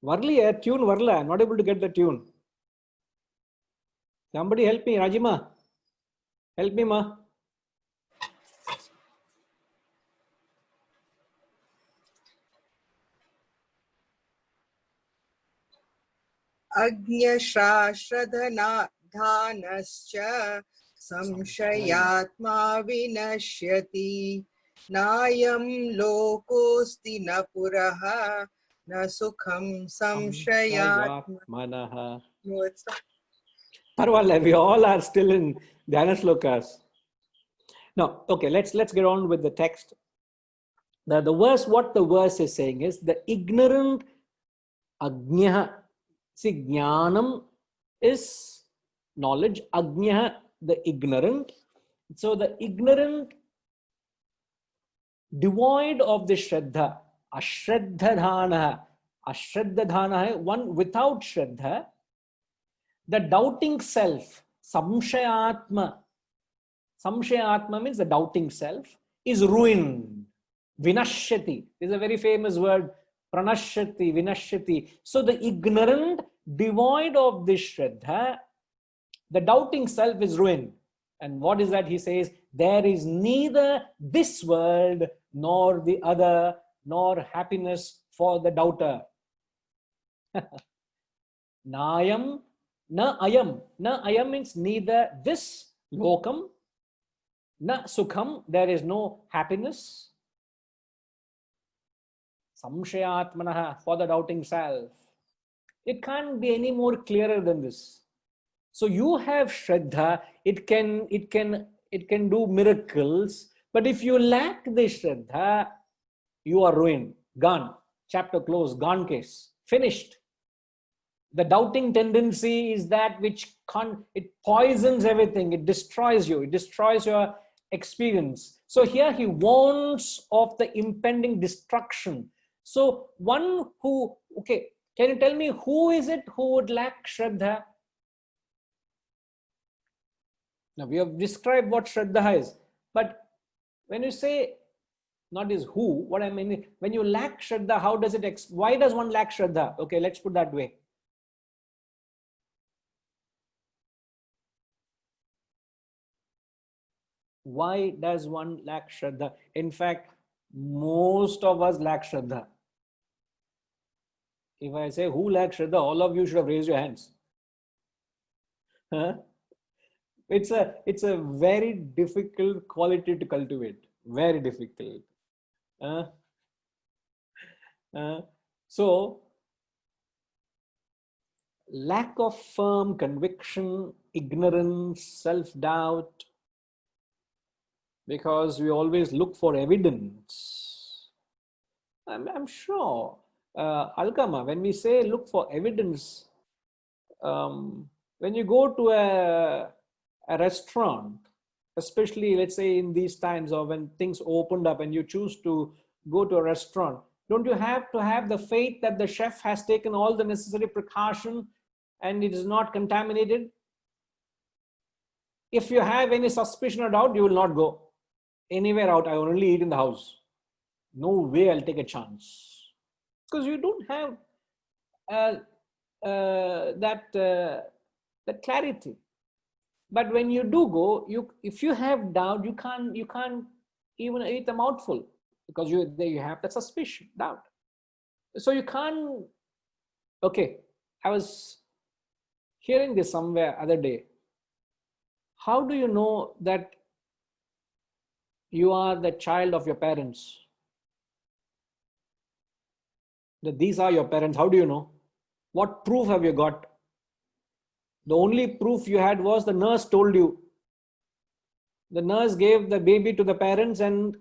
Varli, a tune varla. I'm not able to get the tune. Somebody help me, Rajima. Help me, ma. Agnyashashradhanascha samshayatma vinashyati nayam lokosti na puraha na sukham samshayatmanaha. No, it's not. Parvala, we all are still in Dhyana slokas. Now, okay, let's get on with the text. The verse, what the verse is saying is the ignorant agnya. See, jnanam is knowledge, agnya, the ignorant. So the ignorant, devoid of the shraddha, ashraddhadhana, ashraddhadhana, one without shraddha, the doubting self, samshayatma. Samshayatma means the doubting self is ruined. Vinashyati is a very famous word. Pranashyati, vinashyati. So the ignorant, devoid of this shraddha, the doubting self is ruined. And what is that? He says, there is neither this world nor the other, nor happiness for the doubter. Nayam, na ayam. Na ayam means neither this lokam, na sukham, there is no happiness. Samshayatmanaha, for the doubting self. It can't be any more clearer than this. So you have shraddha, it can do miracles, but if you lack the shraddha, you are ruined, gone, chapter closed, gone case, finished. The doubting tendency is that which it poisons everything, it destroys you, it destroys your experience. So here he warns of the impending destruction. So one who, okay, can you tell me who is it who would lack shraddha? Now we have described what shraddha is, but when you say not is who, what I mean, when you lack shraddha, how does it, why does one lack shraddha? Okay, let's put that way. Why does one lack shraddha? In fact, most of us lack shraddha. If I say who lacks shraddha, all of you should have raised your hands. Huh? It's a very difficult quality to cultivate. Very difficult. So, lack of firm conviction, ignorance, self-doubt, because we always look for evidence. I'm sure, Alkama, when we say look for evidence, when you go to a restaurant, especially let's say in these times or when things opened up and you choose to go to a restaurant, don't you have to have the faith that the chef has taken all the necessary precaution and it is not contaminated? If you have any suspicion or doubt, you will not go anywhere out. I only eat in the house. No way I'll take a chance. Because you don't have that clarity. But when you do go, if you have doubt, you can't even eat a mouthful because there you have that suspicion, doubt. So you can't. Okay, I was hearing this somewhere other day. How do you know that you are the child of your parents? That these are your parents. How do you know? What proof have you got? The only proof you had was the nurse told you. The nurse gave the baby to the parents and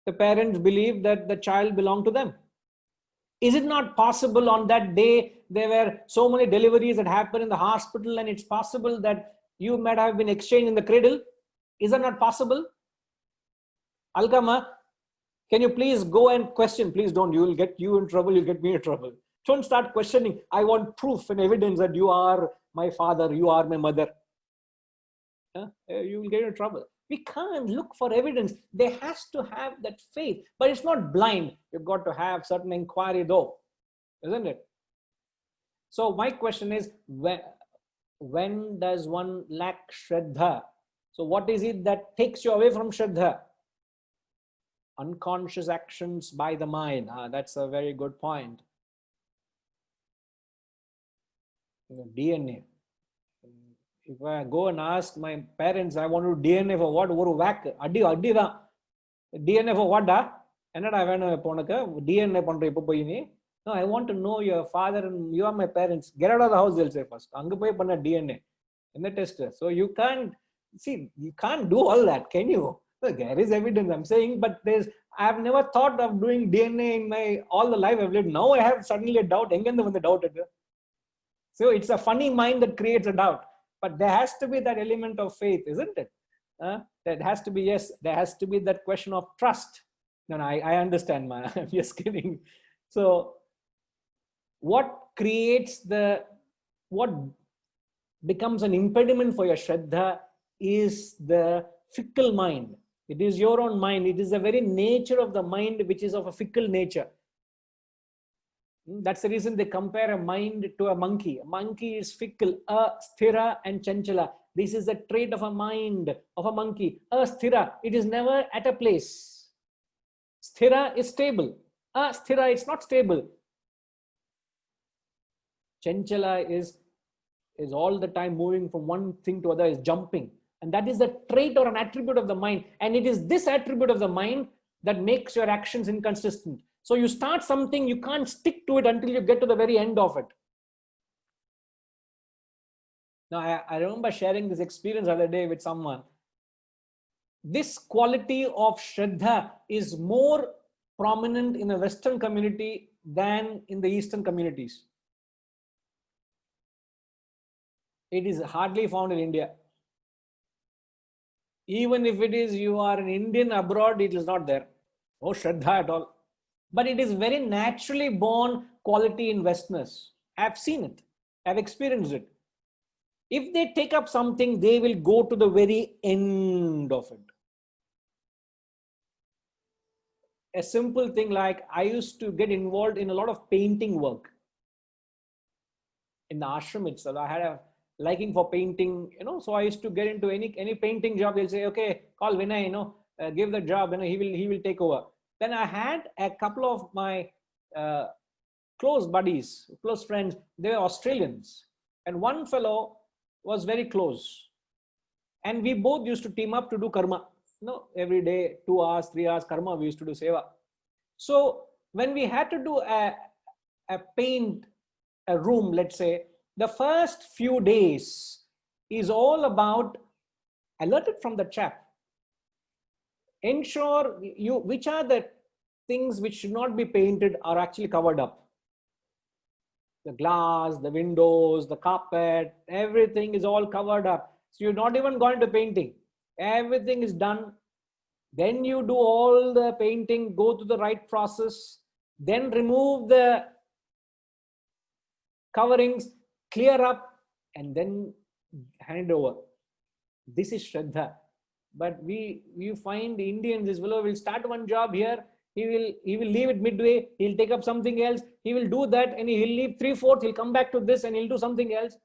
the parents believed that the child belonged to them. Is it not possible on that day there were so many deliveries that happened in the hospital and it's possible that you might have been exchanged in the cradle? Is that not possible? Alkama, can you please go and question? Please don't. You will get you in trouble. You'll get me in trouble. Don't start questioning. I want proof and evidence that you are my father, you are my mother. You will get in trouble. We can't look for evidence. There has to have that faith, but it's not blind. You've got to have certain inquiry though, isn't it? So my question is, when does one lack shraddha? So what is it that takes you away from shraddha? Unconscious actions by the mind. That's a very good point. DNA. If I go and ask my parents, I want to DNA for what? Or whack. DNA for what? DNA. No, I want to know your father and you are my parents. Get out of the house, they'll say first. DNA. in the tester. So you can't do all that, can you? Well, there is evidence, I'm saying, but I've never thought of doing DNA in my all the life I've lived. Now I have suddenly a doubt. The doubt. So it's a funny mind that creates a doubt. But there has to be that element of faith, isn't it? That has to be, yes, there has to be that question of trust. No, I understand, man. I'm just kidding. So what becomes an impediment for your Shraddha is the fickle mind. It is your own mind. It is the very nature of the mind which is of a fickle nature. That's the reason they compare a mind to a monkey. A monkey is fickle, sthira and chanchala. This is the trait of a mind of a monkey. Sthira, it is never at a place. Sthira is stable. Sthira, it's not stable. Chanchala is all the time moving from one thing to other, is jumping. And that is the trait or an attribute of the mind. And it is this attribute of the mind that makes your actions inconsistent. So you start something, you can't stick to it until you get to the very end of it. Now, I remember sharing this experience the other day with someone. This quality of Shraddha is more prominent in the Western community than in the Eastern communities. It is hardly found in India. Even if it is, you are an Indian abroad, it is not there. No Shraddha at all. But it is very naturally born quality in Westerners. I've seen it. I've experienced it. If they take up something, they will go to the very end of it. A simple thing like, I used to get involved in a lot of painting work. In the ashram itself, I had a liking for painting, so I used to get into any painting job. They'll say, okay, call Vinay, give the job, he will take over. Then I had a couple of my close buddies, close friends, they were Australians. And one fellow was very close. And we both used to team up to do karma. Every day, 2 hours, 3 hours karma, we used to do seva. So when we had to do a paint a room, let's say, the first few days is all about alert it from the chap. Ensure which are the things which should not be painted are actually covered up. The glass, the windows, the carpet, everything is all covered up. So you're not even going to painting. Everything is done. Then you do all the painting, go to the right process, then remove the coverings, clear up, and then hand it over. This is Shraddha. But you find Indians, this fellow will start one job here, he will leave it midway, he'll take up something else, he will do that, and he'll leave 3/4, he'll come back to this and he'll do something else.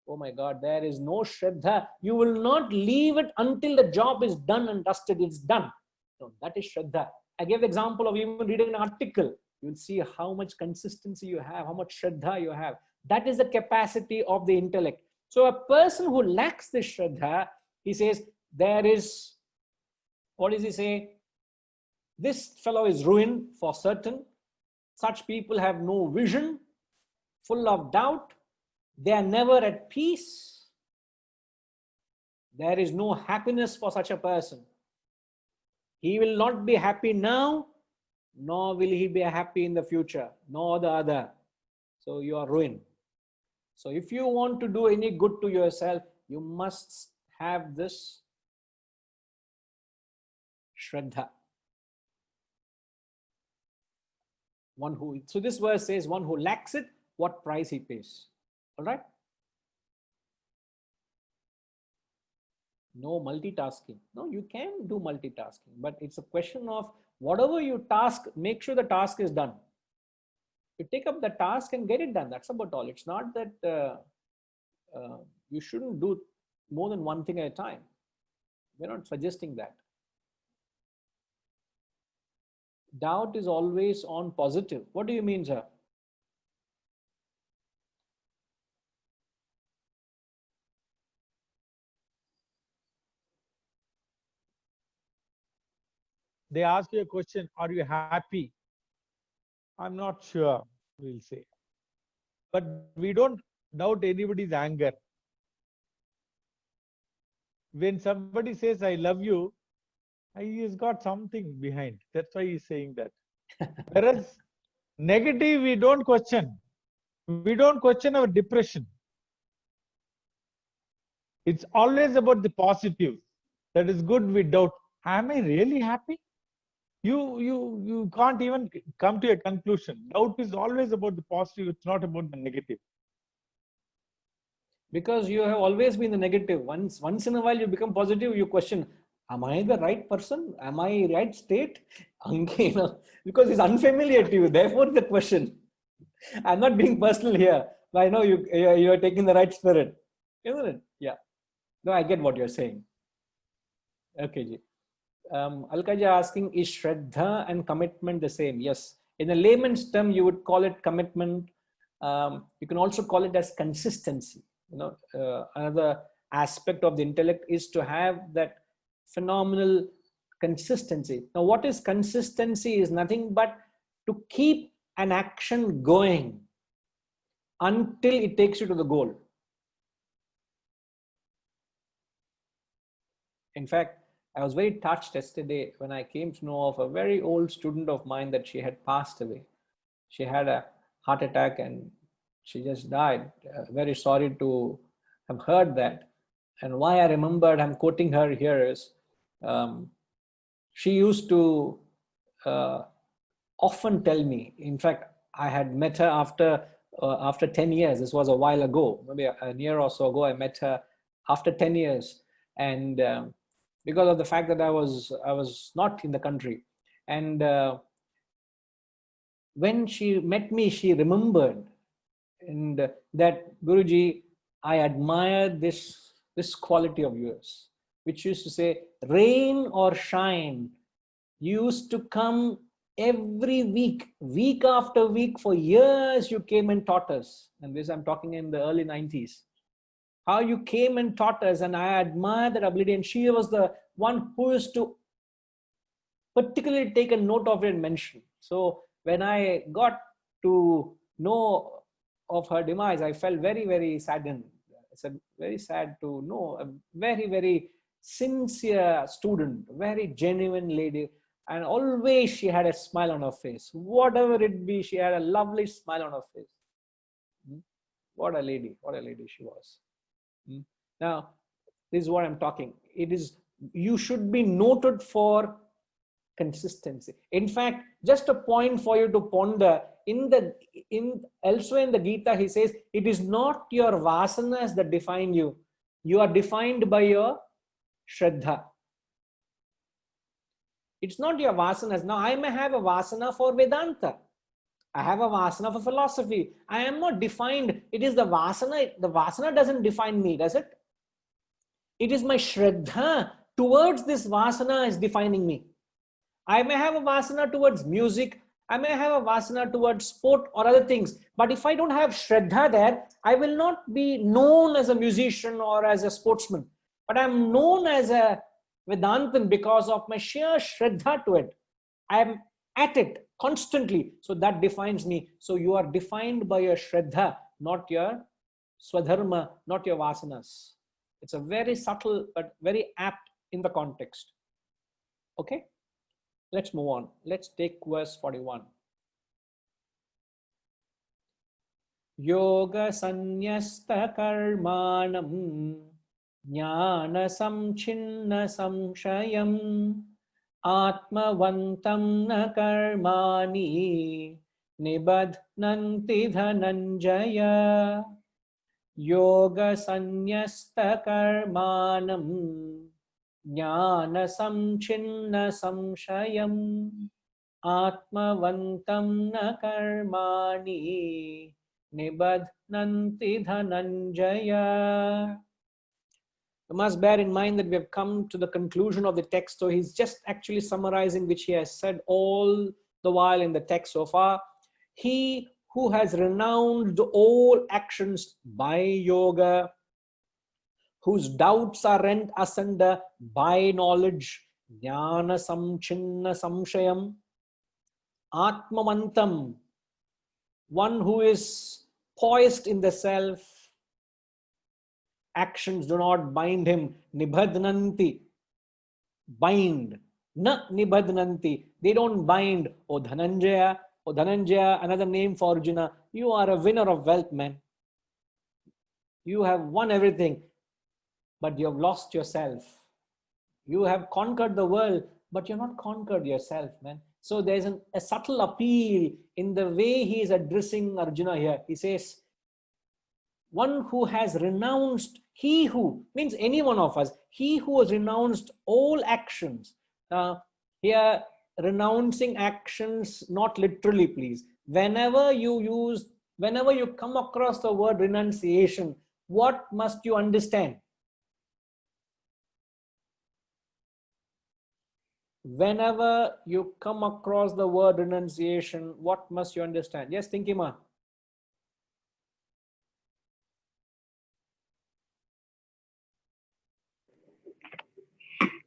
Oh my God, there is no Shraddha. You will not leave it until the job is done and dusted, it's done. No, that is Shraddha. I gave the example of even reading an article. You will see how much consistency you have, how much Shraddha you have. That is the capacity of the intellect. So a person who lacks this Shraddha, he says, there is, what does he say? This fellow is ruined for certain. Such people have no vision, full of doubt. They are never at peace. There is no happiness for such a person. He will not be happy now, nor will he be happy in the future, nor the other. So you are ruined. So if you want to do any good to yourself, you must have this Shraddha. So this verse says, one who lacks it, what price he pays. All right? No multitasking. No, you can do multitasking, but it's a question of whatever you task, make sure the task is done. You take up the task and get it done. That's about all. It's not that you shouldn't do more than one thing at a time. We're not suggesting that. Doubt is always on positive. What do you mean, sir? They ask you a question, are you happy? I'm not sure, we'll say. But we don't doubt anybody's anger. when somebody says, I love you, he has got something behind. That's why he's saying that. Whereas negative, we don't question. We don't question our depression. It's always about the positive. That is good, we doubt. Am I really happy? You can't even come to a conclusion. Doubt is always about the positive, it's not about the negative. Because you have always been the negative. Once in a while you become positive, you question, am I the right person? Am I right state? You know, because it's unfamiliar to you. Therefore, the question. I'm not being personal here, but I know you're taking the right spirit, isn't it? Yeah. No, I get what you're saying. Okay, Ji. Alkaja asking, is Shraddha and commitment the same? Yes. In a layman's term, you would call it commitment. You can also call it as consistency. You know, another aspect of the intellect is to have that phenomenal consistency. Now, what is consistency is nothing but to keep an action going until it takes you to the goal. In fact, I was very touched yesterday when I came to know of a very old student of mine that she had passed away. She had a heart attack and she just died. Very sorry to have heard that. And why I remembered, I'm quoting her here, is she used to often tell me, in fact, I had met her after 10 years. This was a while ago, maybe a year or so ago. I met her after 10 years. And because of the fact that I was not in the country. And when she met me, she remembered and that, Guruji, I admire this quality of yours, which used to say, rain or shine, you used to come every week after week for years. You came and taught us. And this I'm talking in the early 90s. How you came and taught us, and I admire that ability. And she was the one who used to particularly take a note of it and mention. So when I got to know of her demise, I felt very, very saddened. It's very sad to know a very, very sincere student, very genuine lady. And always she had a smile on her face. Whatever it be, she had a lovely smile on her face. What a lady she was. Now, this is what I'm talking. It is, you should be noted for consistency. In fact, just a point for you to ponder, elsewhere in the Gita, he says, it is not your vasanas that define you. You are defined by your Shraddha. It's not your vasanas. Now, I may have a vasana for Vedanta. I have a vasana for philosophy. I am not defined. It is the vasana. The vasana doesn't define me, does it? It is my Shraddha towards this vasana is defining me. I may have a vasana towards music. I may have a vasana towards sport or other things. But if I don't have Shraddha there, I will not be known as a musician or as a sportsman. But I'm known as a Vedantan because of my sheer Shraddha to it. I am at it constantly. So that defines me. So you are defined by your Shraddha, not your Swadharma, not your vasanas. It's a very subtle but very apt in the context. Okay? Let's move on. Let's take verse 41. Yoga sanyasta karmanam jnana samchinna samshayam atmavantam na karmani nibadhnanti dhananjaya. Yoga sanyasta karmanam jnana samchinna samshayam atmavantam na karmani nibadhnanti dhananjaya. You must bear in mind that we have come to the conclusion of the text. So he's just actually summarizing which he has said all the while in the text so far. He who has renounced all actions by yoga, whose doubts are rent asunder by knowledge, jnana samchinna samshayam, atmavantam, one who is poised in the self, Actions do not bind him. Nibhadnanti. Bind. Na nibhadnanti. They don't bind. O Dhananjaya. O Dhananjaya, another name for Arjuna. You are a winner of wealth, man. You have won everything, but you have lost yourself. You have conquered the world, but you're not conquered yourself, man. So there's a subtle appeal in the way he is addressing Arjuna here. He says, one who has renounced, he who, means any one of us, he who has renounced all actions. Here, renouncing actions, not literally, please. Whenever you come across the word renunciation, what must you understand? Whenever you come across the word renunciation, what must you understand? Yes, Tinkima.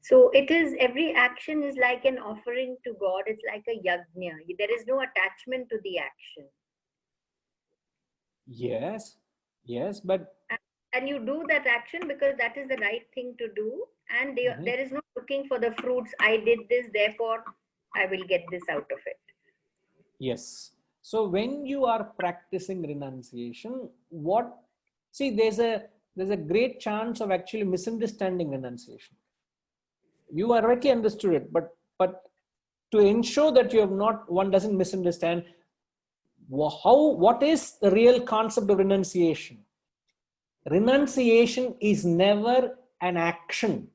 So it is, every action is like an offering to God. It's like a yajna. There is no attachment to the action. Yes, but and you do that action because that is the right thing to do, and there is no looking for the fruits. I did this, therefore I will get this out of it. yes. So when you are practicing renunciation, there's a great chance of actually misunderstanding renunciation. You are rightly understood it, but to ensure that one doesn't misunderstand, what is the real concept of renunciation? Renunciation is never an action.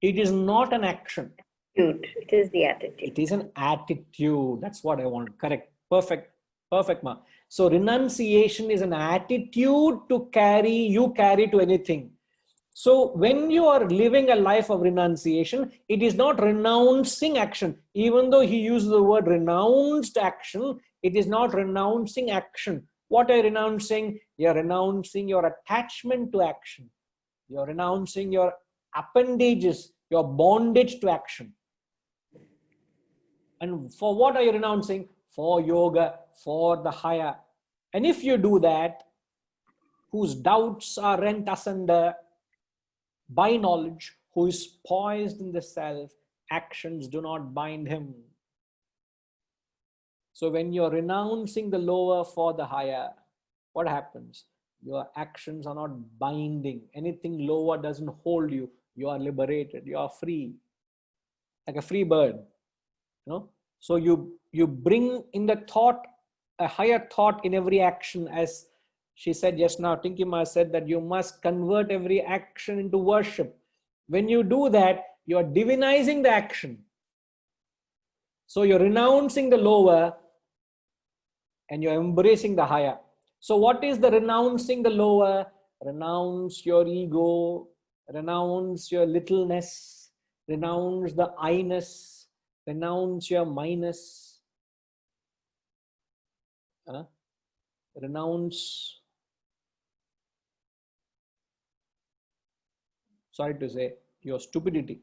It is not an action. It is the attitude. It is an attitude. That's what I want. Correct. Perfect, ma. So renunciation is an attitude you carry to anything. So when you are living a life of renunciation, it is not renouncing action. Even though he uses the word renounced action, it is not renouncing action. What are you renouncing? You're renouncing your attachment to action. You're renouncing your appendages, your bondage to action. And for what are you renouncing? For yoga, for the higher. And if you do that, whose doubts are rent asunder by knowledge, who is poised in the self, actions do not bind him. So when you're renouncing the lower for the higher, what happens? Your actions are not binding. Anything lower doesn't hold you. You are liberated. You are free, like a free bird. So you bring in the thought, a higher thought in every action. As she said just now, Tinkima said that you must convert every action into worship. When you do that, you are divinizing the action. So you're renouncing the lower and you're embracing the higher. So what is the renouncing the lower? Renounce your ego, renounce your littleness, renounce the I-ness, renounce your minus, renounce, sorry to say, your stupidity.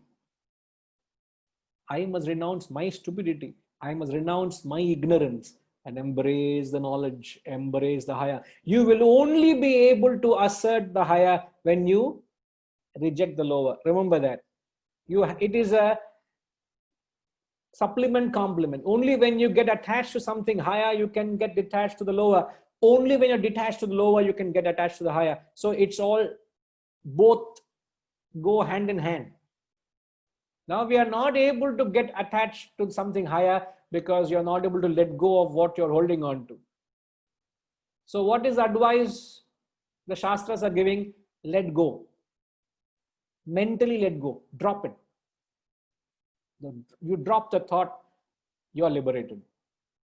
I must renounce my stupidity. I must renounce my ignorance and embrace the knowledge, embrace the higher. You will only be able to assert the higher when you reject the lower. Remember that. It is a supplement complement. Only when you get attached to something higher, you can get detached to the lower. Only when you're detached to the lower, you can get attached to the higher. So it's all, both go hand in hand. Now we are not able to get attached to something higher because you're not able to let go of what you're holding on to. So what is the advice the Shastras are giving? Let go. Mentally let go. Drop it. You drop the thought, you are liberated.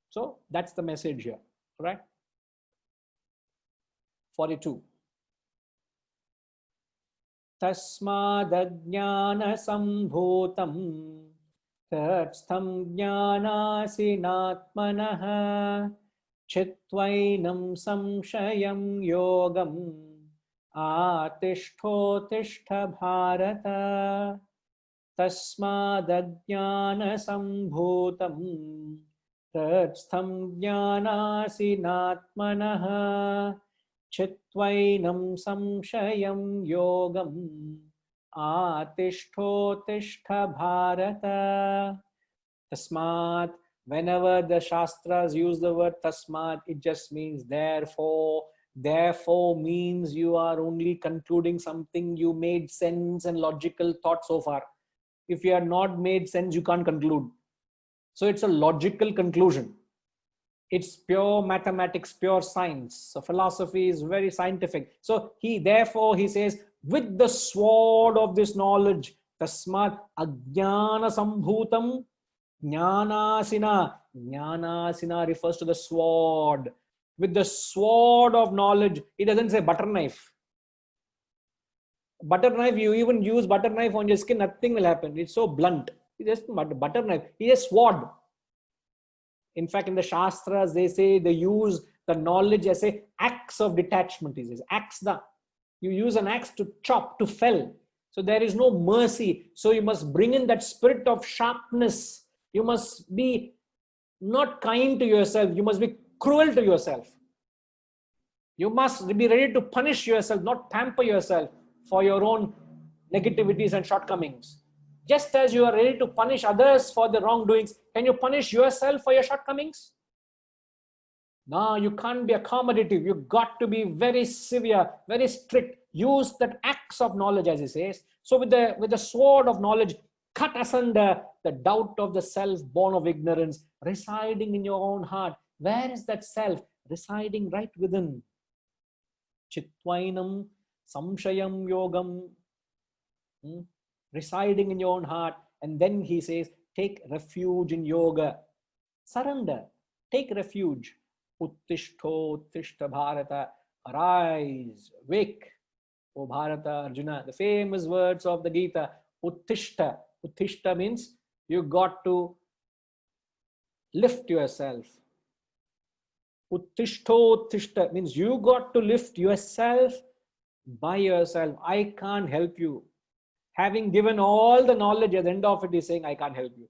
So that's the message here, right? 42. Tasmadajnana sambhutam tatstham jnanasinatmanah chitvainam samshayam yogam atishthotishta bharata tasmadajnana sambhutam tatstham jnanasinatmanah Chitvainam samshayam yogam atishthotishta bharata. Tasmat. Whenever the Shastras use the word tasmat, it just means therefore. Therefore means you are only concluding something you made sense and logical thought so far. If you have not made sense, you can't conclude. So it's a logical conclusion. It's pure mathematics, pure science. So philosophy is very scientific. So therefore he says, with the sword of this knowledge, tasmat ajnana sambhutam jnanasina. Jnanasina refers to the sword. With the sword of knowledge, it doesn't say butter knife. Butter knife, you even use butter knife on your skin, nothing will happen. It's so blunt. It's just butter knife. It's a sword. In fact, in the Shastras, they say they use the knowledge as a axe of detachment. He says, you use an axe to chop, to fell. So there is no mercy. So you must bring in that spirit of sharpness. You must be not kind to yourself. You must be cruel to yourself. You must be ready to punish yourself, not pamper yourself for your own negativities and shortcomings. Just as you are ready to punish others for the wrongdoings, can you punish yourself for your shortcomings? No, you can't be accommodative. You've got to be very severe, very strict. Use that axe of knowledge, as he says. So with the sword of knowledge, cut asunder the doubt of the self born of ignorance, residing in your own heart. Where is that self? Residing right within. Chitvainam samshayam yogam. Residing in your own heart. And then he says, take refuge in yoga. Surrender. Take refuge. Uttishto uttishta bharata. Arise, wake, O Bharata, Arjuna. The famous words of the Gita. Uttishta. Uttishta means you got to lift yourself. Uttishto uttishta means you got to lift yourself by yourself. I can't help you. Having given all the knowledge, at the end of it, he's saying, I can't help you.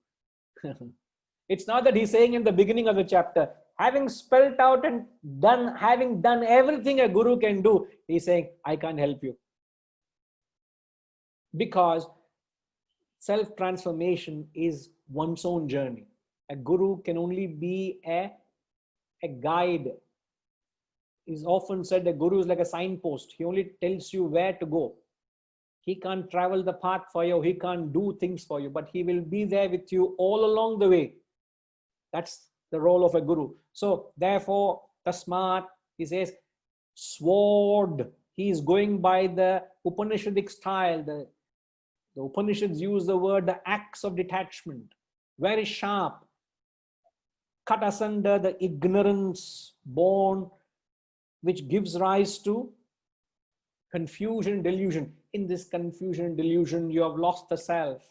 It's not that he's saying in the beginning of the chapter, having spelled out and having done everything a guru can do, he's saying, I can't help you. Because self-transformation is one's own journey. A guru can only be a guide. It's often said a guru is like a signpost. He only tells you where to go. He can't travel the path for you. He can't do things for you, but he will be there with you all along the way. That's the role of a guru. So therefore, tasmat, he says, sword. He is going by the Upanishadic style. The Upanishads use the word the axe of detachment. Very sharp. Cut asunder the ignorance born, which gives rise to confusion, delusion. In this confusion and delusion, you have lost the self.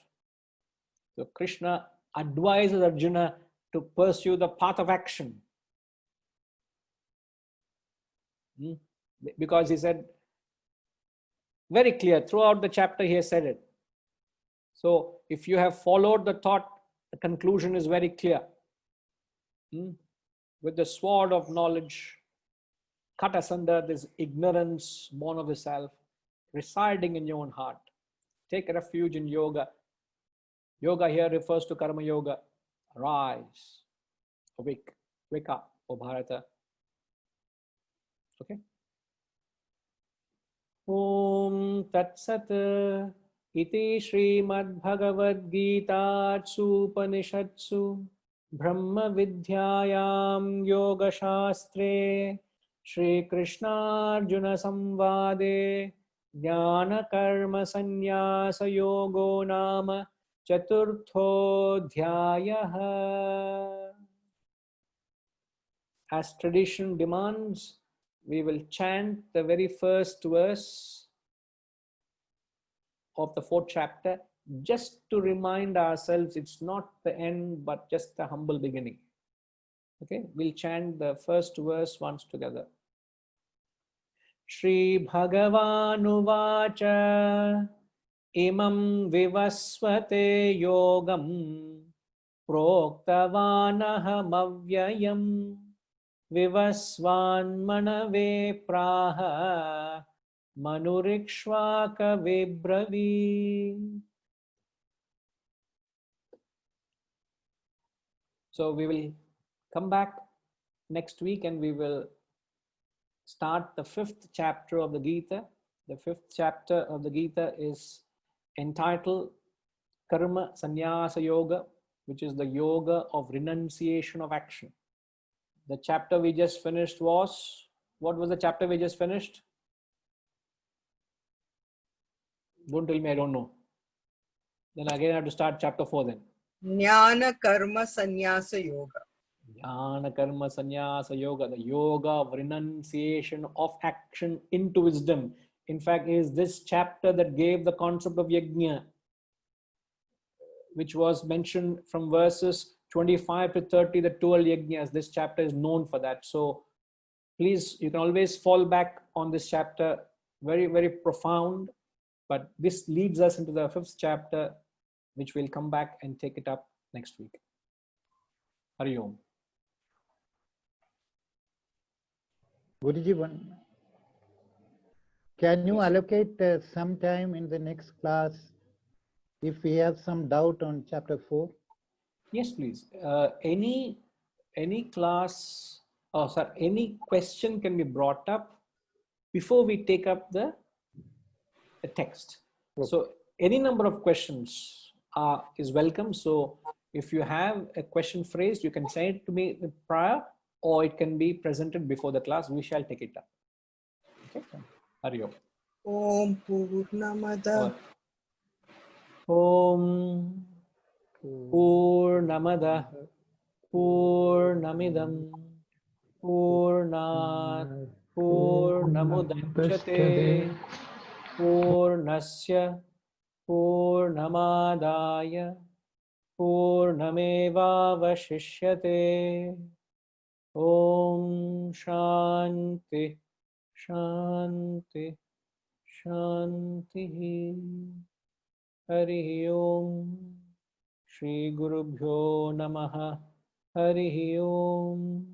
So Krishna advises Arjuna to pursue the path of action. Because he said, very clear, throughout the chapter he has said it. So if you have followed the thought, the conclusion is very clear. With the sword of knowledge, cut asunder this ignorance born of the self, residing in your own heart. Take refuge in yoga. Yoga here refers to karma yoga. Rise, awake, wake up, O Bharata. Okay. Om Tat Sat Iti Srimad Bhagavad Gita Upanishadsu Brahma Vidyayam Yoga Shastre Shri Krishna Arjuna Samvade Jnana Karma Sannyasa Yogo Nama Chaturtho Dhyayaha. As tradition demands, we will chant the very first verse of the 4th chapter, just to remind ourselves it's not the end, but just the humble beginning. Okay, we'll chant the first verse once together. Shri Bhagavanu Vacha Imam Vivasvate Yogam Proktavanaha Mavyayam vivasvan manave praha manurikshvaka vibravi. So we will come back next week and we will start the 5th chapter of the Gita. The 5th chapter of the Gita is entitled Karma Sannyasa Yoga, which is the yoga of renunciation of action. The chapter we just finished was, what was the chapter we just finished? Don't tell me I don't know. Then again I have to start chapter 4 then. Jnana Karma Sannyasa Yoga. Jnana Karma Sannyasa Yoga, the yoga of renunciation of action into wisdom. In fact, it is this chapter that gave the concept of yajna, which was mentioned from verses 25 to 30, the 12 yajnas. This chapter is known for that. So please, you can always fall back on this chapter, very, very profound. But this leads us into the 5th chapter, which we'll come back and take it up next week. Hari Om. Guruji, can you allocate some time in the next class if we have some doubt on chapter 4? Yes, please. Any class, any question can be brought up before we take up the text. Okay. So any number of questions is welcome. So if you have a question phrased, you can send it to me prior, or it can be presented before the class. We shall take it up. Okay. Hari Om. Om Purnamada Om Purnamada Purnamidam Purnat Purnamudachyate Purnasya Purnamadaya Purnamevavashishyate. Om Shanti Shanti Shanti. Hari Om. Shri Gurubhyo Namaha. Hari Om.